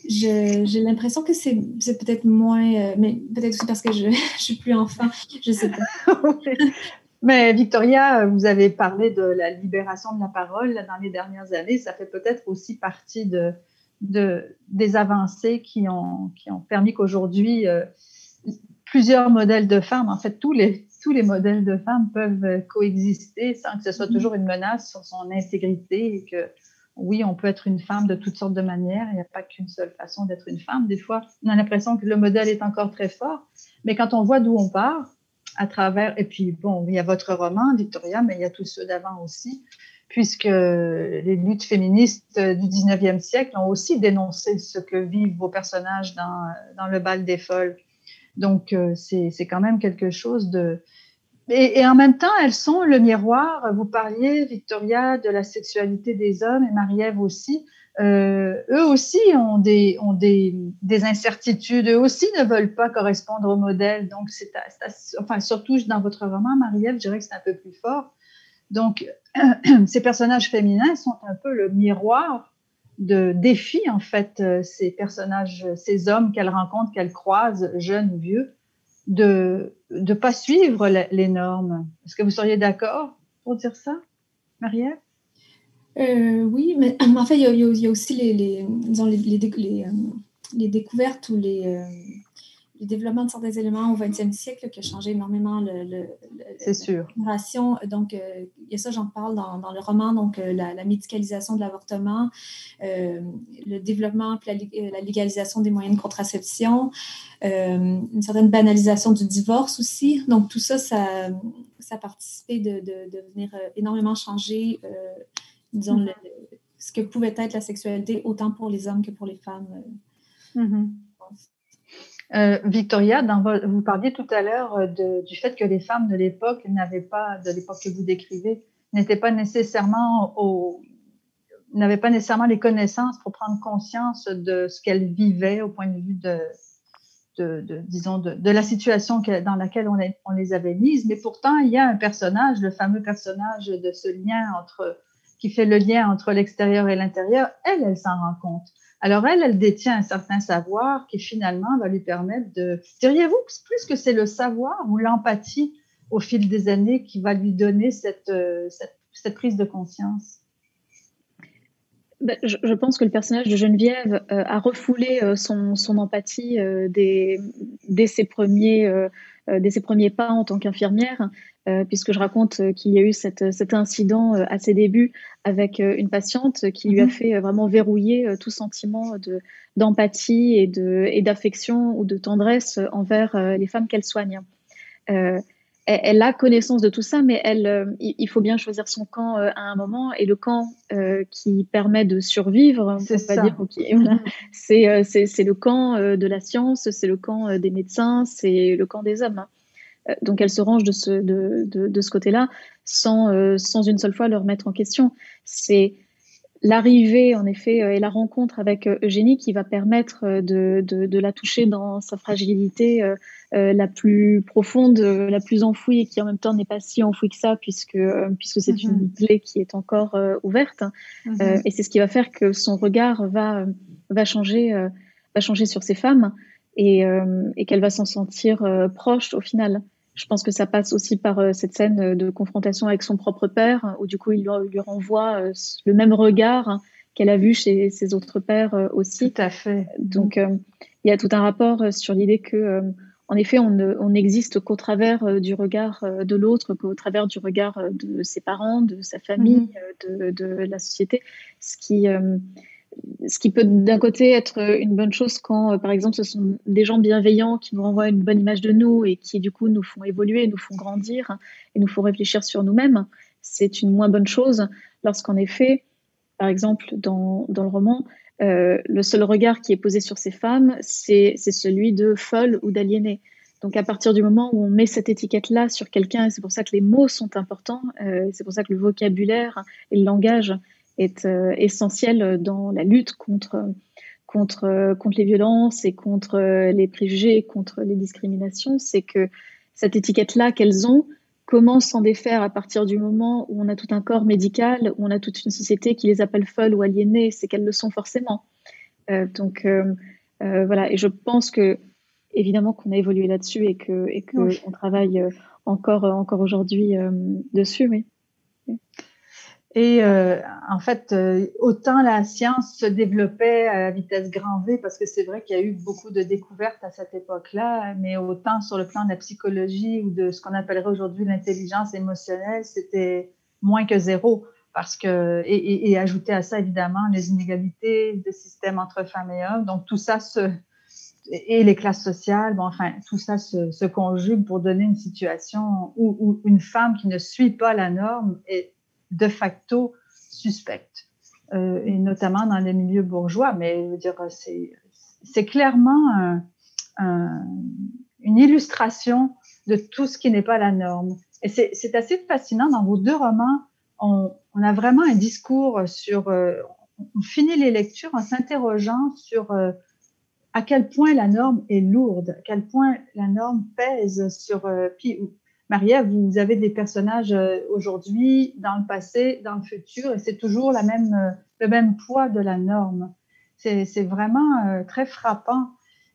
j'ai l'impression que c'est peut-être moins... mais peut-être aussi parce que je ne suis plus enfant. Je ne sais pas. Mais Victoria, vous avez parlé de la libération de la parole dans les dernières années. Ça fait peut-être aussi partie des avancées qui ont permis qu'aujourd'hui, plusieurs modèles de femmes, en fait, tous les modèles de femmes peuvent coexister sans que ce soit toujours une menace sur son intégrité et que, oui, on peut être une femme de toutes sortes de manières. Il n'y a pas qu'une seule façon d'être une femme. Des fois, on a l'impression que le modèle est encore très fort. Mais quand on voit d'où on part, à travers, et puis bon, il y a votre roman, Victoria, mais il y a tous ceux d'avant aussi, puisque les luttes féministes du 19e siècle ont aussi dénoncé ce que vivent vos personnages dans le bal des folles. Donc, c'est quand même quelque chose de... Et en même temps, elles sont le miroir. Vous parliez, Victoria, de la sexualité des hommes, et Marie-Ève aussi. Eux aussi ont des incertitudes. Eux aussi ne veulent pas correspondre au modèle. Donc, enfin, surtout dans votre roman, Marie-Ève, je dirais que c'est un peu plus fort. Donc, ces personnages féminins sont un peu le miroir de défis, en fait, ces personnages, ces hommes qu'elles rencontrent, qu'elles croisent, jeunes ou vieux, de ne pas suivre les normes. Est-ce que vous seriez d'accord pour dire ça, Marie-Ève? Oui, mais en fait, il y a aussi les découvertes ou les développements de certains éléments au 20e siècle qui a changé énormément c'est sûr. La narration. Donc, il y a ça, j'en parle dans le roman, donc la médicalisation de l'avortement, le développement, la légalisation des moyens de contraception, une certaine banalisation du divorce aussi. Donc, tout ça, ça a participé de venir énormément changer disons, ce que pouvait être la sexualité, autant pour les hommes que pour les femmes. Victoria, vous parliez tout à l'heure du fait que les femmes de l'époque de l'époque que vous décrivez, n'avaient pas nécessairement les connaissances pour prendre conscience de ce qu'elles vivaient au point de vue de la situation dans laquelle on les avait mises. Mais pourtant, il y a un personnage, le fameux personnage de ce lien qui fait le lien entre l'extérieur et l'intérieur. Elle s'en rend compte. Alors, elle détient un certain savoir qui, finalement, va lui permettre de... Diriez-vous plus que c'est le savoir ou l'empathie au fil des années qui va lui donner cette prise de conscience? Je pense que le personnage de Geneviève a refoulé son empathie dès ses premiers pas en tant qu'infirmière, puisque je raconte qu'il y a eu cet incident à ses débuts avec une patiente qui lui a fait vraiment verrouiller tout sentiment d'empathie et d'affection ou de tendresse envers les femmes qu'elle soigne. Elle a connaissance de tout ça, mais il faut bien choisir son camp à un moment, et le camp qui permet de survivre, c'est le camp de la science, c'est le camp des médecins, c'est le camp des hommes. Donc elle se range de ce côté-là sans une seule fois le remettre en question. C'est l'arrivée, en effet, et la rencontre avec Eugénie qui va permettre de la toucher dans sa fragilité la plus profonde, la plus enfouie, et qui en même temps n'est pas si enfouie que ça, puisque c'est une plaie qui est encore ouverte. Et c'est ce qui va faire que son regard va changer sur ces femmes, et qu'elle va s'en sentir proche au final. Je pense que ça passe aussi par cette scène de confrontation avec son propre père, où du coup il lui renvoie le même regard qu'elle a vu chez ses autres pères aussi. Tout à fait. Donc il y a tout un rapport sur l'idée que, en effet, on n'existe qu'au travers du regard de l'autre, qu'au travers du regard de ses parents, de sa famille, de la société, ce qui peut d'un côté être une bonne chose quand, par exemple, ce sont des gens bienveillants qui nous renvoient une bonne image de nous et qui, du coup, nous font évoluer, nous font grandir et nous font réfléchir sur nous-mêmes. C'est une moins bonne chose lorsqu'en effet, par exemple, dans le roman, le seul regard qui est posé sur ces femmes, c'est celui de folle ou d'aliénée. Donc, à partir du moment où on met cette étiquette-là sur quelqu'un, et c'est pour ça que les mots sont importants, c'est pour ça que le vocabulaire et le langage est essentiel dans la lutte contre les violences et contre les préjugés, contre les discriminations, c'est que cette étiquette-là qu'elles ont commence s'en défaire à partir du moment où on a tout un corps médical, où on a toute une société qui les appelle folles ou aliénées, c'est qu'elles le sont forcément. Donc voilà, et je pense que évidemment qu'on a évolué là-dessus et que on travaille encore aujourd'hui dessus, oui. Et en fait, autant la science se développait à vitesse grand V, parce que c'est vrai qu'il y a eu beaucoup de découvertes à cette époque-là, mais autant sur le plan de la psychologie ou de ce qu'on appellerait aujourd'hui l'intelligence émotionnelle, c'était moins que zéro. Parce que, et ajouter à ça, évidemment, les inégalités de système entre femmes et hommes. Donc, tout ça et les classes sociales, bon, enfin, tout ça se conjugue pour donner une situation où une femme qui ne suit pas la norme est de facto suspecte, et notamment dans les milieux bourgeois. Mais je veux dire, c'est clairement une illustration de tout ce qui n'est pas la norme. Et c'est assez fascinant. Dans vos deux romans, on a vraiment un discours sur... on finit les lectures en s'interrogeant sur à quel point la norme est lourde, à quel point la norme pèse sur... puis, Marie-Ève, vous avez des personnages aujourd'hui, dans le passé, dans le futur, et c'est toujours le même poids de la norme. C'est vraiment très frappant.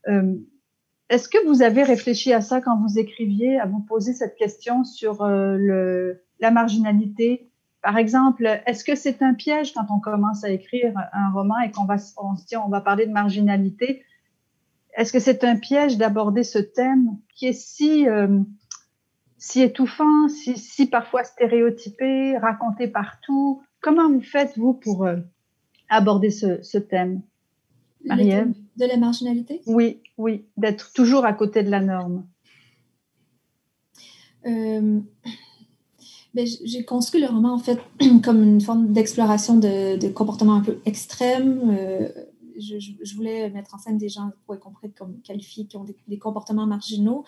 Est-ce que vous avez réfléchi à ça quand vous écriviez, à vous poser cette question sur la marginalité? Par exemple, est-ce que c'est un piège quand on commence à écrire un roman et qu'on se dit on va parler de marginalité? Est-ce que c'est un piège d'aborder ce thème qui est si étouffant, si parfois stéréotypé, raconté partout? Comment vous faites, vous, pour aborder ce thème, Marie-Ève? De la marginalité? Oui, d'être toujours à côté de la norme. J'ai construit le roman, en fait, comme une forme d'exploration de comportements un peu extrêmes. Je voulais mettre en scène des gens qu'on pourrait qualifier qui ont des comportements marginaux.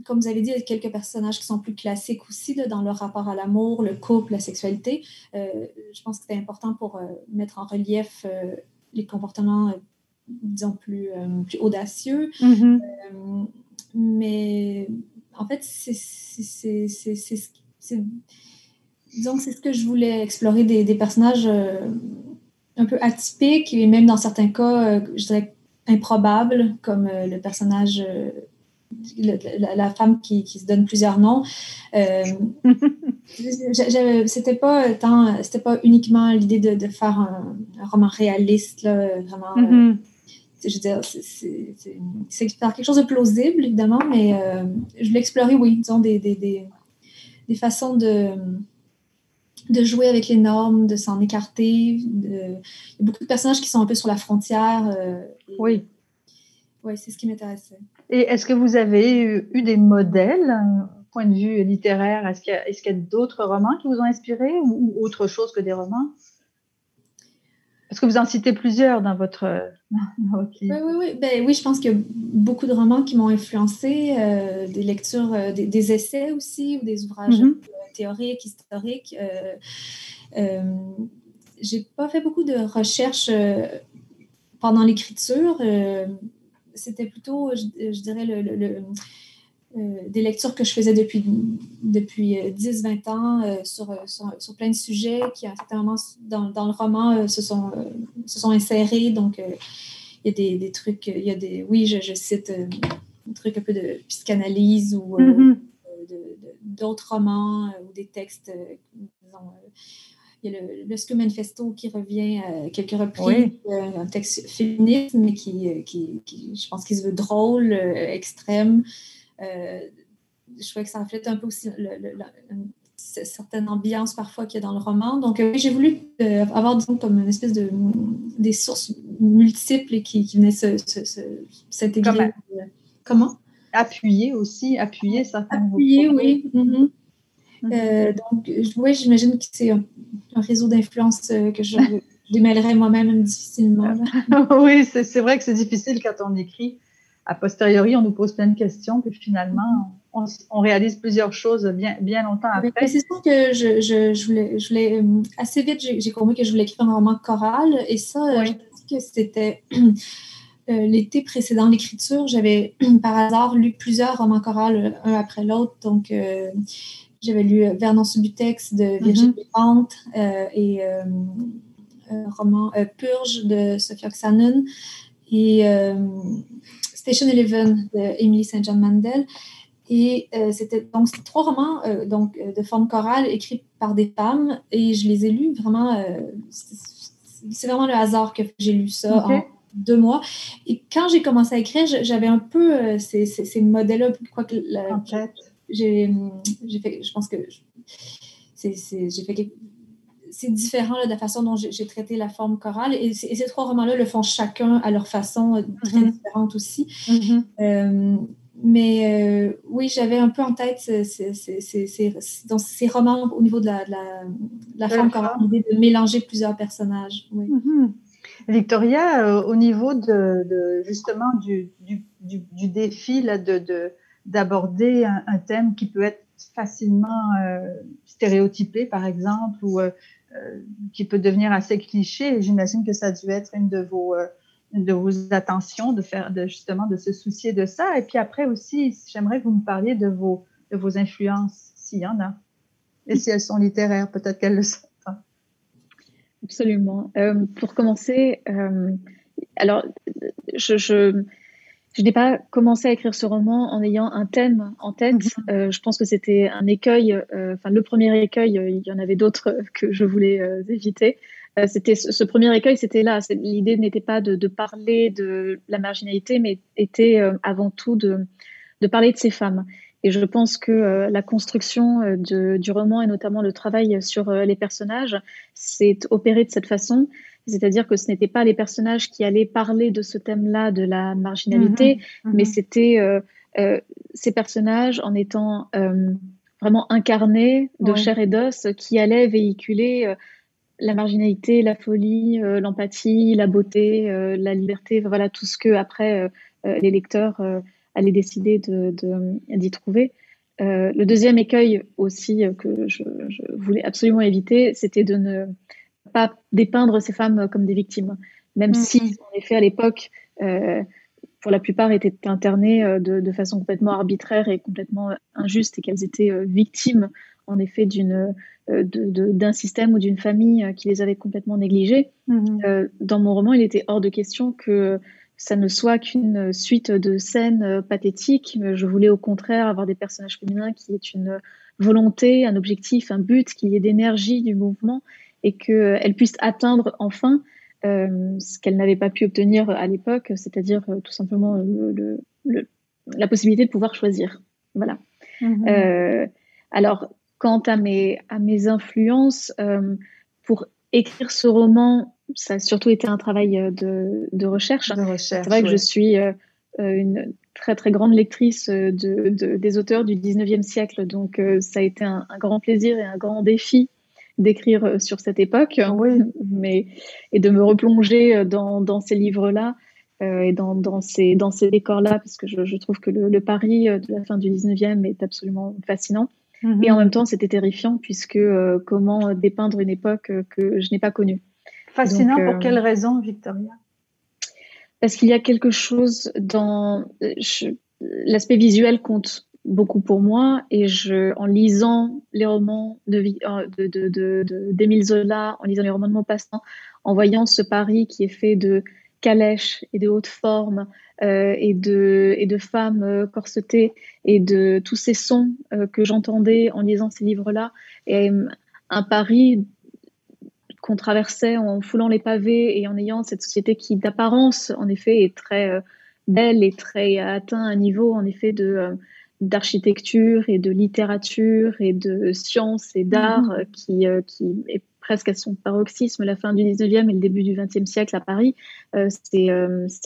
Comme vous avez dit, il y a quelques personnages qui sont plus classiques aussi là, dans leur rapport à l'amour, le couple, la sexualité. Je pense que c'était important pour mettre en relief les comportements, disons, plus audacieux. Mais en fait, disons que c'est ce que je voulais explorer, des personnages un peu atypiques et même dans certains cas, je dirais improbables, comme le personnage... la femme qui se donne plusieurs noms. C'était pas uniquement l'idée de faire un roman réaliste, là, vraiment. Je veux dire, c'est quelque chose de plausible, évidemment, mais je voulais explorer, oui, disons, des façons de jouer avec les normes, de s'en écarter. Il y a beaucoup de personnages qui sont un peu sur la frontière. Oui. Oui, c'est ce qui m'intéressait. Et est-ce que vous avez eu des modèles, point de vue littéraire? Est-ce qu'il y a d'autres romans qui vous ont inspiré ou autre chose que des romans? Parce que vous en citez plusieurs dans votre livre. Oui, je pense qu'il y a beaucoup de romans qui m'ont influencée, des lectures, des essais aussi, ou des ouvrages théoriques, historiques. J'ai pas fait beaucoup de recherches pendant l'écriture. C'était plutôt, je dirais, des lectures que je faisais depuis 10-20 ans sur plein de sujets qui, à un certain moment, dans le roman, se sont insérés. Donc, il y a des trucs, je cite des trucs un peu de psychanalyse ou d'autres romans ou des textes, disons, il y a le Lusco Manifesto qui revient à quelques reprises, un texte féministe, mais qui, je pense qu'il se veut drôle, extrême. Je trouvais que ça reflète un peu aussi une certaine ambiance parfois qu'il y a dans le roman. Donc, j'ai voulu avoir, disons, comme une espèce des sources multiples qui venaient s'intégrer. Comment? Appuyer certaines. Appuyer, oui. Donc, j'imagine que c'est un réseau d'influence que je démêlerais moi-même difficilement. Oui, c'est vrai que c'est difficile quand on écrit. A posteriori, on nous pose plein de questions, puis finalement, on réalise plusieurs choses bien longtemps après. C'est sûr que je voulais assez vite, j'ai compris que je voulais écrire un roman choral, et ça, je pense que c'était l'été précédent l'écriture. J'avais par hasard lu plusieurs romans chorales, un après l'autre, donc j'avais lu Vernon Subutex de Virginie Despentes et un roman Purge de Sofia Oksanen et Station Eleven de Emily St. John Mandel. Et c'était 3 romans de forme chorale écrits par des femmes, et je les ai lus vraiment. C'est vraiment le hasard que j'ai lu ça en 2 mois. Et quand j'ai commencé à écrire, j'avais un peu ces modèles-là. En tête. J'ai fait, je pense que j'ai fait c'est différent là, de la façon dont j'ai traité la forme chorale, et ces 3 romans-là le font chacun à leur façon très différente aussi. Mais oui, j'avais un peu en tête dans ces romans au niveau de la forme chorale, l'idée de mélanger plusieurs personnages. Oui. Victoria, au niveau justement du défi là, d'aborder un thème qui peut être facilement stéréotypé, par exemple, ou qui peut devenir assez cliché, j'imagine que ça a dû être une de vos attentions justement de se soucier de ça. Et puis après aussi, j'aimerais que vous me parliez de vos influences, s'il y en a, et si elles sont littéraires, peut-être qu'elles le sont. Absolument. Pour commencer, alors je n'ai pas commencé à écrire ce roman en ayant un thème en tête. Je pense que c'était un écueil. Le premier écueil, il y en avait d'autres que je voulais éviter. C'était ce premier écueil, c'était là. L'idée n'était pas de parler de la marginalité, mais était avant tout de parler de ces femmes. Et je pense que la construction du roman, et notamment le travail sur les personnages, s'est opéré de cette façon. C'est-à-dire que ce n'étaient pas les personnages qui allaient parler de ce thème-là, de la marginalité, mais c'était ces personnages, en étant vraiment incarnés de chair et d'os, qui allaient véhiculer la marginalité, la folie, l'empathie, la beauté, la liberté, voilà, tout ce que après les lecteurs allaient décider d'y trouver. Le deuxième écueil aussi que je voulais absolument éviter, c'était de ne pas dépeindre ces femmes comme des victimes, même si, en effet, à l'époque, pour la plupart, étaient internées de façon complètement arbitraire et complètement injuste, et qu'elles étaient victimes, en effet, d'un système ou d'une famille qui les avait complètement négligées. Dans mon roman, il était hors de question que ça ne soit qu'une suite de scènes pathétiques. Je voulais au contraire avoir des personnages féminins qui aient une volonté, un objectif, un but, qu'il y ait d'énergie du mouvement, et qu'elles puissent atteindre enfin ce qu'elles n'avaient pas pu obtenir à l'époque, c'est-à-dire tout simplement la possibilité de pouvoir choisir. Voilà. Alors, quant à mes influences, pour écrire ce roman, ça a surtout été un travail de recherche. C'est vrai que je suis une très très grande lectrice des auteurs du 19e siècle, donc ça a été un grand plaisir et un grand défi d'écrire sur cette époque, Oui. et de me replonger dans ces livres-là et dans ces décors-là, parce que je trouve que le Paris de la fin du 19e est absolument fascinant. Et en même temps, c'était terrifiant, puisque comment dépeindre une époque que je n'ai pas connue. Fascinant pour quelle raison, Victoria? Parce qu'il y a quelque chose dans... l'aspect visuel compte beaucoup pour moi, et en lisant les romans d'Émile Zola, en lisant les romans de Maupassant, en voyant ce Paris qui est fait de calèches et de hautes formes et de femmes corsetées, et de tous ces sons que j'entendais en lisant ces livres-là, et un Paris qu'on traversait en foulant les pavés et en ayant cette société qui, d'apparence, en effet, est très belle et très a atteint un niveau, en effet, d'architecture et de littérature et de science et d'art qui est presque à son paroxysme la fin du 19e et le début du 20e siècle à Paris. C'est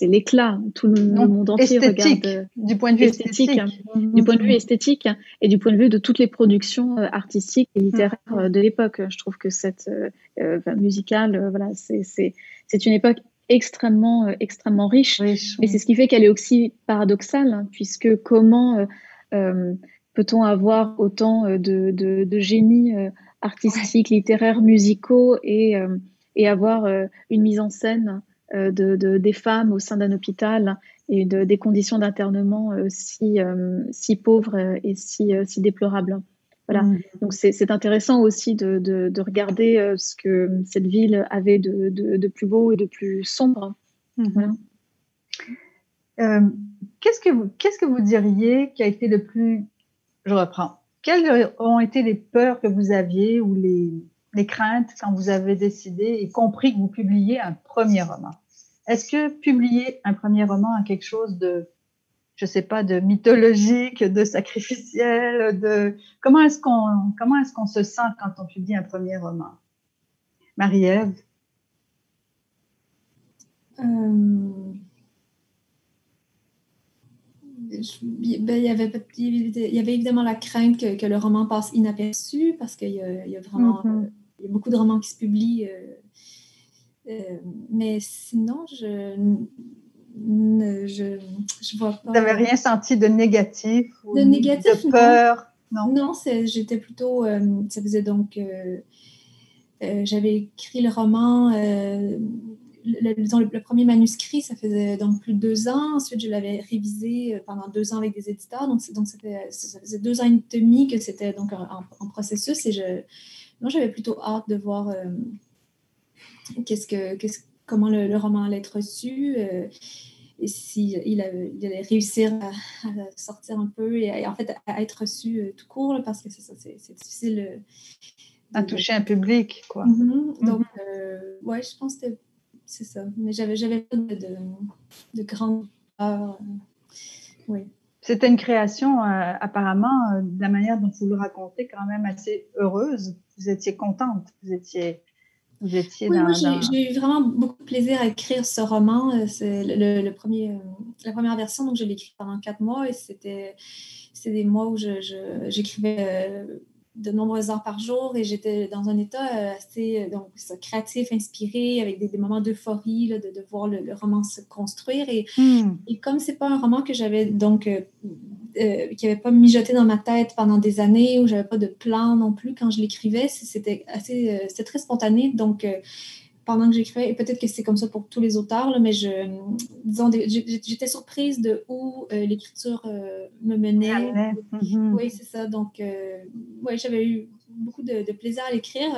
l'éclat. Tout le monde entier regarde. Du point de vue esthétique. Du point de vue esthétique et du point de vue de toutes les productions artistiques et littéraires de l'époque. Je trouve que cette musicale, voilà, c'est une époque extrêmement riche. Et c'est ce qui fait qu'elle est aussi paradoxale, hein, puisque comment peut-on avoir autant de génies artistiques, littéraires, musicaux et avoir une mise en scène des femmes au sein d'un hôpital et des conditions d'internement si pauvres et si déplorables. Voilà. Donc c'est intéressant aussi de regarder ce que cette ville avait de plus beau et de plus sombre. Voilà. Qu'est-ce que vous diriez qui a été le plus... Je reprends. Quelles ont été les peurs que vous aviez ou les craintes quand vous avez décidé et compris que vous publiez un premier roman? Est-ce que publier un premier roman a quelque chose de, je sais pas, de mythologique, de sacrificiel, comment est-ce qu'on se sent quand on publie un premier roman? Marie-Ève? Il y avait évidemment la crainte que le roman passe inaperçu, parce qu'il y a vraiment il y a beaucoup de romans qui se publient, mais sinon je vois pas. Vous n'avez rien senti de négatif ou de peur? Non, j'étais plutôt... ça faisait donc... j'avais écrit le roman... le premier manuscrit, ça faisait donc plus de 2 ans. Ensuite, je l'avais révisé pendant 2 ans avec des éditeurs. Donc ça faisait 2 ans et demi que c'était donc en processus. Et moi, j'avais plutôt hâte de voir comment le roman allait être reçu. Et s'il allait réussir à sortir un peu et en fait à être reçu tout court, parce que c'est difficile à toucher un public, quoi. Donc, ouais, je pense que c'est ça. Mais j'avais pas de grande peur. Oui. C'était une création, apparemment, de la manière dont vous le racontez, quand même assez heureuse. Vous étiez contente. Vous étiez moi, j'ai eu vraiment beaucoup de plaisir à écrire ce roman. C'est la première version, donc je l'ai écrit pendant 4 mois et c'était des mois où j'écrivais de nombreuses heures par jour et j'étais dans un état assez créatif, inspiré, avec des moments d'euphorie, de voir le roman se construire. Et comme c'est pas un roman que j'avais donc qui n'avait pas mijoté dans ma tête pendant des années, où j'avais pas de plan non plus quand je l'écrivais, c'était très spontané. Donc pendant que j'écrivais, et peut-être que c'est comme ça pour tous les auteurs, là, mais j'étais surprise de où l'écriture me menait. Oui, c'est ça. Donc, j'avais eu beaucoup de plaisir à l'écrire.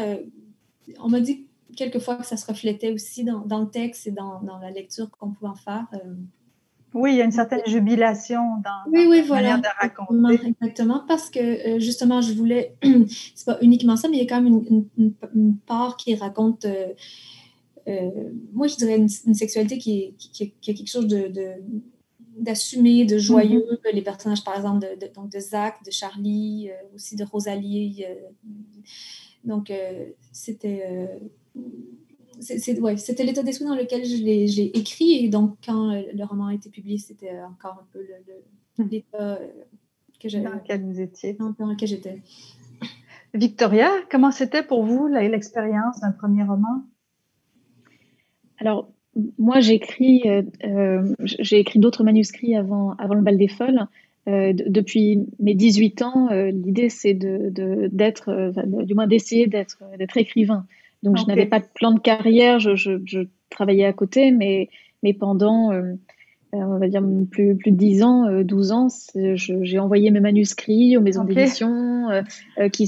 On m'a dit quelquefois que ça se reflétait aussi dans le texte et dans la lecture qu'on pouvait en faire. Oui, il y a une certaine jubilation dans la manière de raconter. Exactement, parce que justement, je voulais... c'est pas uniquement ça, mais il y a quand même une part qui raconte... moi, je dirais une sexualité qui a quelque chose d'assumer, de joyeux. Les personnages, par exemple, de Zach, de Charlie, aussi de Rosalie. Donc, c'était l'état d'esprit dans lequel je l'ai écrit. Et donc, quand le roman a été publié, c'était encore un peu l'état dans lequel vous étiez. Dans lequel j'étais. Victoria, comment c'était pour vous l'expérience d'un premier roman? Alors, moi, j'ai écrit d'autres manuscrits avant le Bal des Folles. Depuis mes 18 ans, l'idée, c'est du moins d'essayer d'être écrivain. Donc, je n'avais pas de plan de carrière, je travaillais à côté, mais pendant, on va dire, plus de 10 ans, 12 ans, j'ai envoyé mes manuscrits aux maisons d'édition qui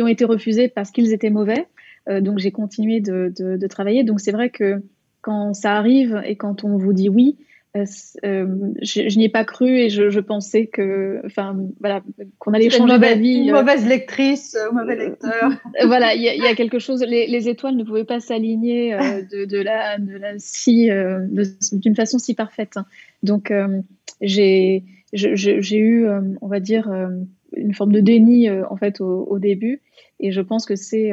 ont été refusés parce qu'ils étaient mauvais. Donc, j'ai continué de travailler. Donc, c'est vrai que quand ça arrive et quand on vous dit oui, je n'y ai pas cru et je pensais qu'on allait changer d'avis. Une mauvaise lectrice, mauvais lecteur. Voilà, il y a quelque chose. Les étoiles ne pouvaient pas s'aligner d'une façon si parfaite. Donc, j'ai eu, on va dire, une forme de déni en fait au début. Et je pense que c'est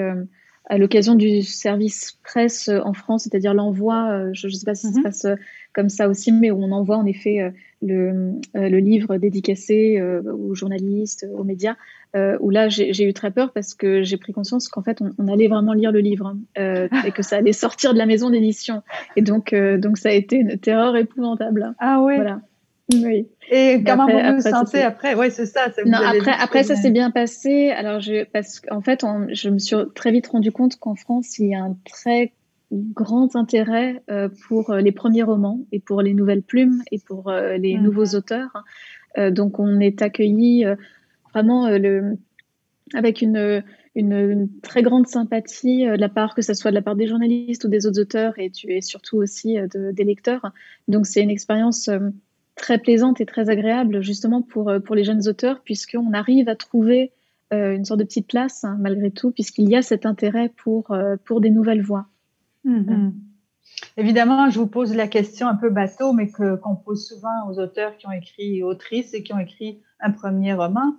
à l'occasion du service presse en France, c'est-à-dire l'envoi, je ne sais pas si ça se passe comme ça aussi, mais où on envoie en effet le livre dédicacé aux journalistes, aux médias, où là j'ai eu très peur parce que j'ai pris conscience qu'en fait on allait vraiment lire le livre et que ça allait sortir de la maison d'édition. Et donc ça a été une terreur épouvantable. Ah oui. Voilà. Oui. Et comment vous vous sentez après? Oui, c'est ça. Après, ça s'est bien passé. Alors, parce qu'en fait, je me suis très vite rendu compte qu'en France, il y a un très grand intérêt pour les premiers romans et pour les nouvelles plumes et pour les nouveaux auteurs. Donc, on est accueillis vraiment avec une très grande sympathie de la part, que ce soit de la part des journalistes ou des autres auteurs et surtout aussi des lecteurs. Donc, c'est une expérience très plaisante et très agréable justement pour les jeunes auteurs, puisqu'on arrive à trouver une sorte de petite place malgré tout, puisqu'il y a cet intérêt pour des nouvelles voix. Évidemment, je vous pose la question un peu bateau, mais qu'on pose souvent aux auteurs qui ont écrit, autrices et qui ont écrit un premier roman.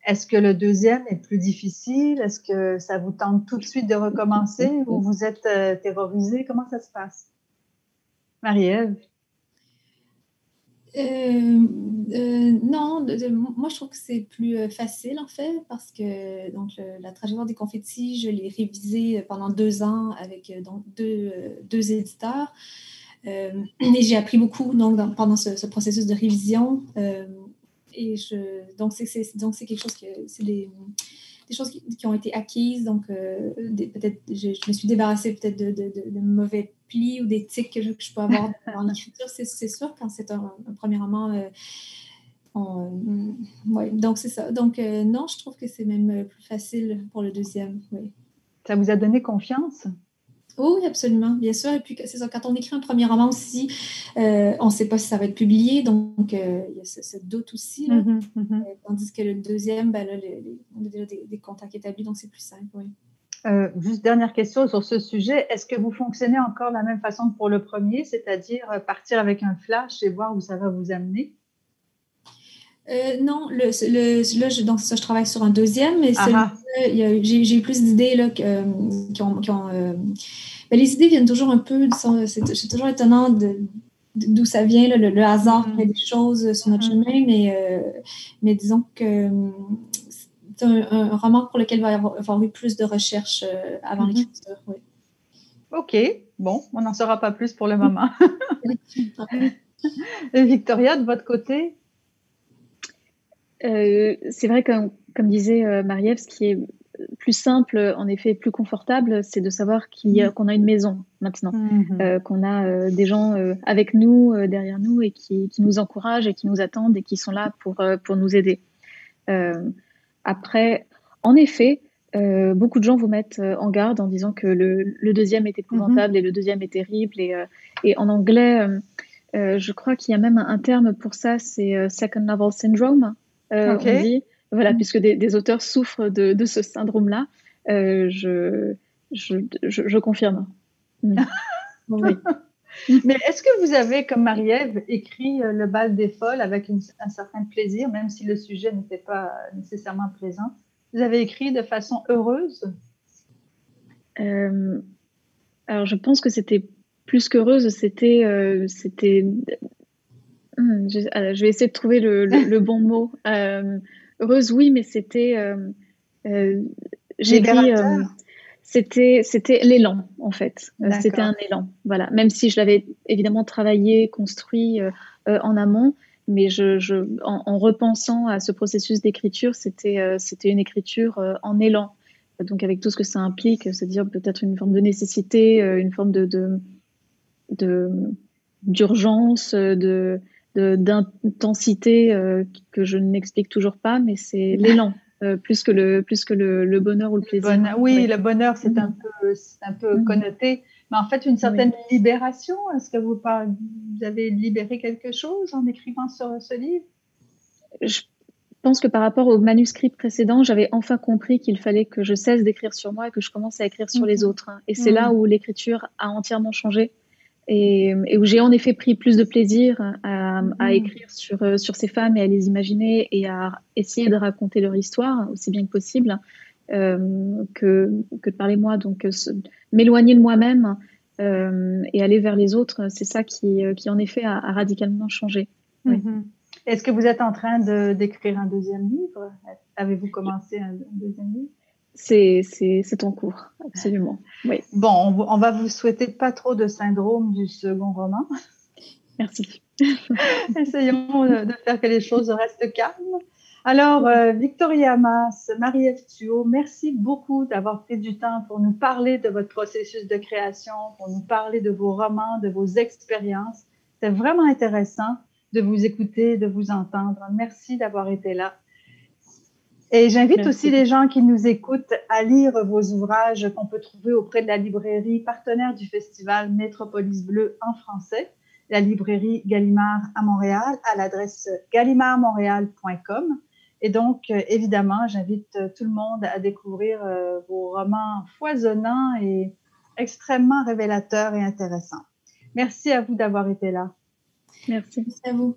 Est-ce que le deuxième est plus difficile? Est-ce que ça vous tente tout de suite de recommencer ou vous êtes terrorisé? Comment ça se passe? Marie-Ève? Non, moi je trouve que c'est plus facile en fait parce que donc la trajectoire des confettis, je l'ai révisée pendant 2 ans avec donc deux éditeurs et j'ai appris beaucoup donc pendant ce processus de révision donc c'est quelque chose que c'est des choses qui ont été acquises, donc peut-être je me suis débarrassée peut-être de mauvais plis ou des tics que je peux avoir dans l'écriture, c'est sûr, quand c'est un premier roman. Ouais, donc c'est ça. Donc non, je trouve que c'est même plus facile pour le deuxième. Oui. Ça vous a donné confiance? Oui, absolument, bien sûr. Et puis, c'est ça, quand on écrit un premier roman aussi, on ne sait pas si ça va être publié, donc il y a ce doute aussi. Là. Tandis que le deuxième, ben, là, on a déjà des contacts établis, donc c'est plus simple. Oui. Juste dernière question sur ce sujet. Est-ce que vous fonctionnez encore de la même façon que pour le premier, c'est-à-dire partir avec un flash et voir où ça va vous amener? Non, là, donc ça, je travaille sur un deuxième, mais j'ai eu plus d'idées là, qui ont ben, les idées viennent toujours un peu, c'est toujours étonnant d'où ça vient, là, le hasard fait des choses sur notre chemin, mais disons que c'est un roman pour lequel il va y avoir eu plus de recherches avant l'écriture. Oui. OK, bon, on n'en saura pas plus pour le moment. Victoria, de votre côté? C'est vrai que, comme disait Marie-Ève, ce qui est plus simple, en effet, plus confortable, c'est de savoir qu'on a une maison maintenant, qu'on a des gens avec nous, derrière nous, et qui nous encouragent et qui nous attendent et qui sont là pour nous aider. Après, en effet, beaucoup de gens vous mettent en garde en disant que le deuxième est épouvantable et le deuxième est terrible. Et en anglais, je crois qu'il y a même un terme pour ça, c'est second novel syndrome. On dit, voilà, puisque des auteurs souffrent de ce syndrome-là, je confirme. Oui. Mais est-ce que vous avez, comme Marie-Ève, écrit Le Bal des Folles avec un certain plaisir, même si le sujet n'était pas nécessairement plaisant? Vous avez écrit de façon heureuse? Alors, je pense que c'était plus qu'heureuse, c'était je vais essayer de trouver le bon mot. Heureuse, oui, mais c'était J'ai écrit... Libérateur? C'était l'élan, en fait. C'était D'accord. un élan, voilà. Même si je l'avais évidemment travaillé, construit en amont, mais en repensant à ce processus d'écriture, c'était une écriture en élan. Donc avec tout ce que ça implique, c'est-à-dire peut-être une forme de nécessité, une forme d'urgence, d'intensité que je n'explique toujours pas, mais c'est l'élan. Plus que le bonheur ou le plaisir. Oui, Oui. le bonheur, c'est un peu connoté, mais en fait, une certaine libération. Est-ce que vous avez libéré quelque chose en écrivant sur ce livre? Je pense que par rapport au manuscrit précédent, j'avais enfin compris qu'il fallait que je cesse d'écrire sur moi et que je commence à écrire sur les autres. Et c'est là où l'écriture a entièrement changé et où j'ai en effet pris plus de plaisir à écrire sur ces femmes et à les imaginer et à essayer de raconter leur histoire aussi bien que possible que de parler moi. Donc m'éloigner de moi-même et aller vers les autres, c'est ça qui en effet a radicalement changé. Oui. Est-ce que vous êtes en train d'écrire un deuxième livre? Avez-vous commencé un deuxième livre? C'est en cours, absolument. Oui. Bon, on va vous souhaiter pas trop de syndrome du second roman. Merci. Essayons de faire que les choses restent calmes. Alors, Victoria Mas, Marie-Ève Thuot, merci beaucoup d'avoir pris du temps pour nous parler de votre processus de création, pour nous parler de vos romans, de vos expériences. C'était vraiment intéressant de vous écouter, de vous entendre. Merci d'avoir été là. Et j'invite aussi les gens qui nous écoutent à lire vos ouvrages qu'on peut trouver auprès de la librairie partenaire du festival Métropolis Bleu en français, la librairie Gallimard à Montréal, à l'adresse gallimardmontréal.com. Et donc, évidemment, j'invite tout le monde à découvrir vos romans foisonnants et extrêmement révélateurs et intéressants. Merci à vous d'avoir été là. Merci. Merci à vous.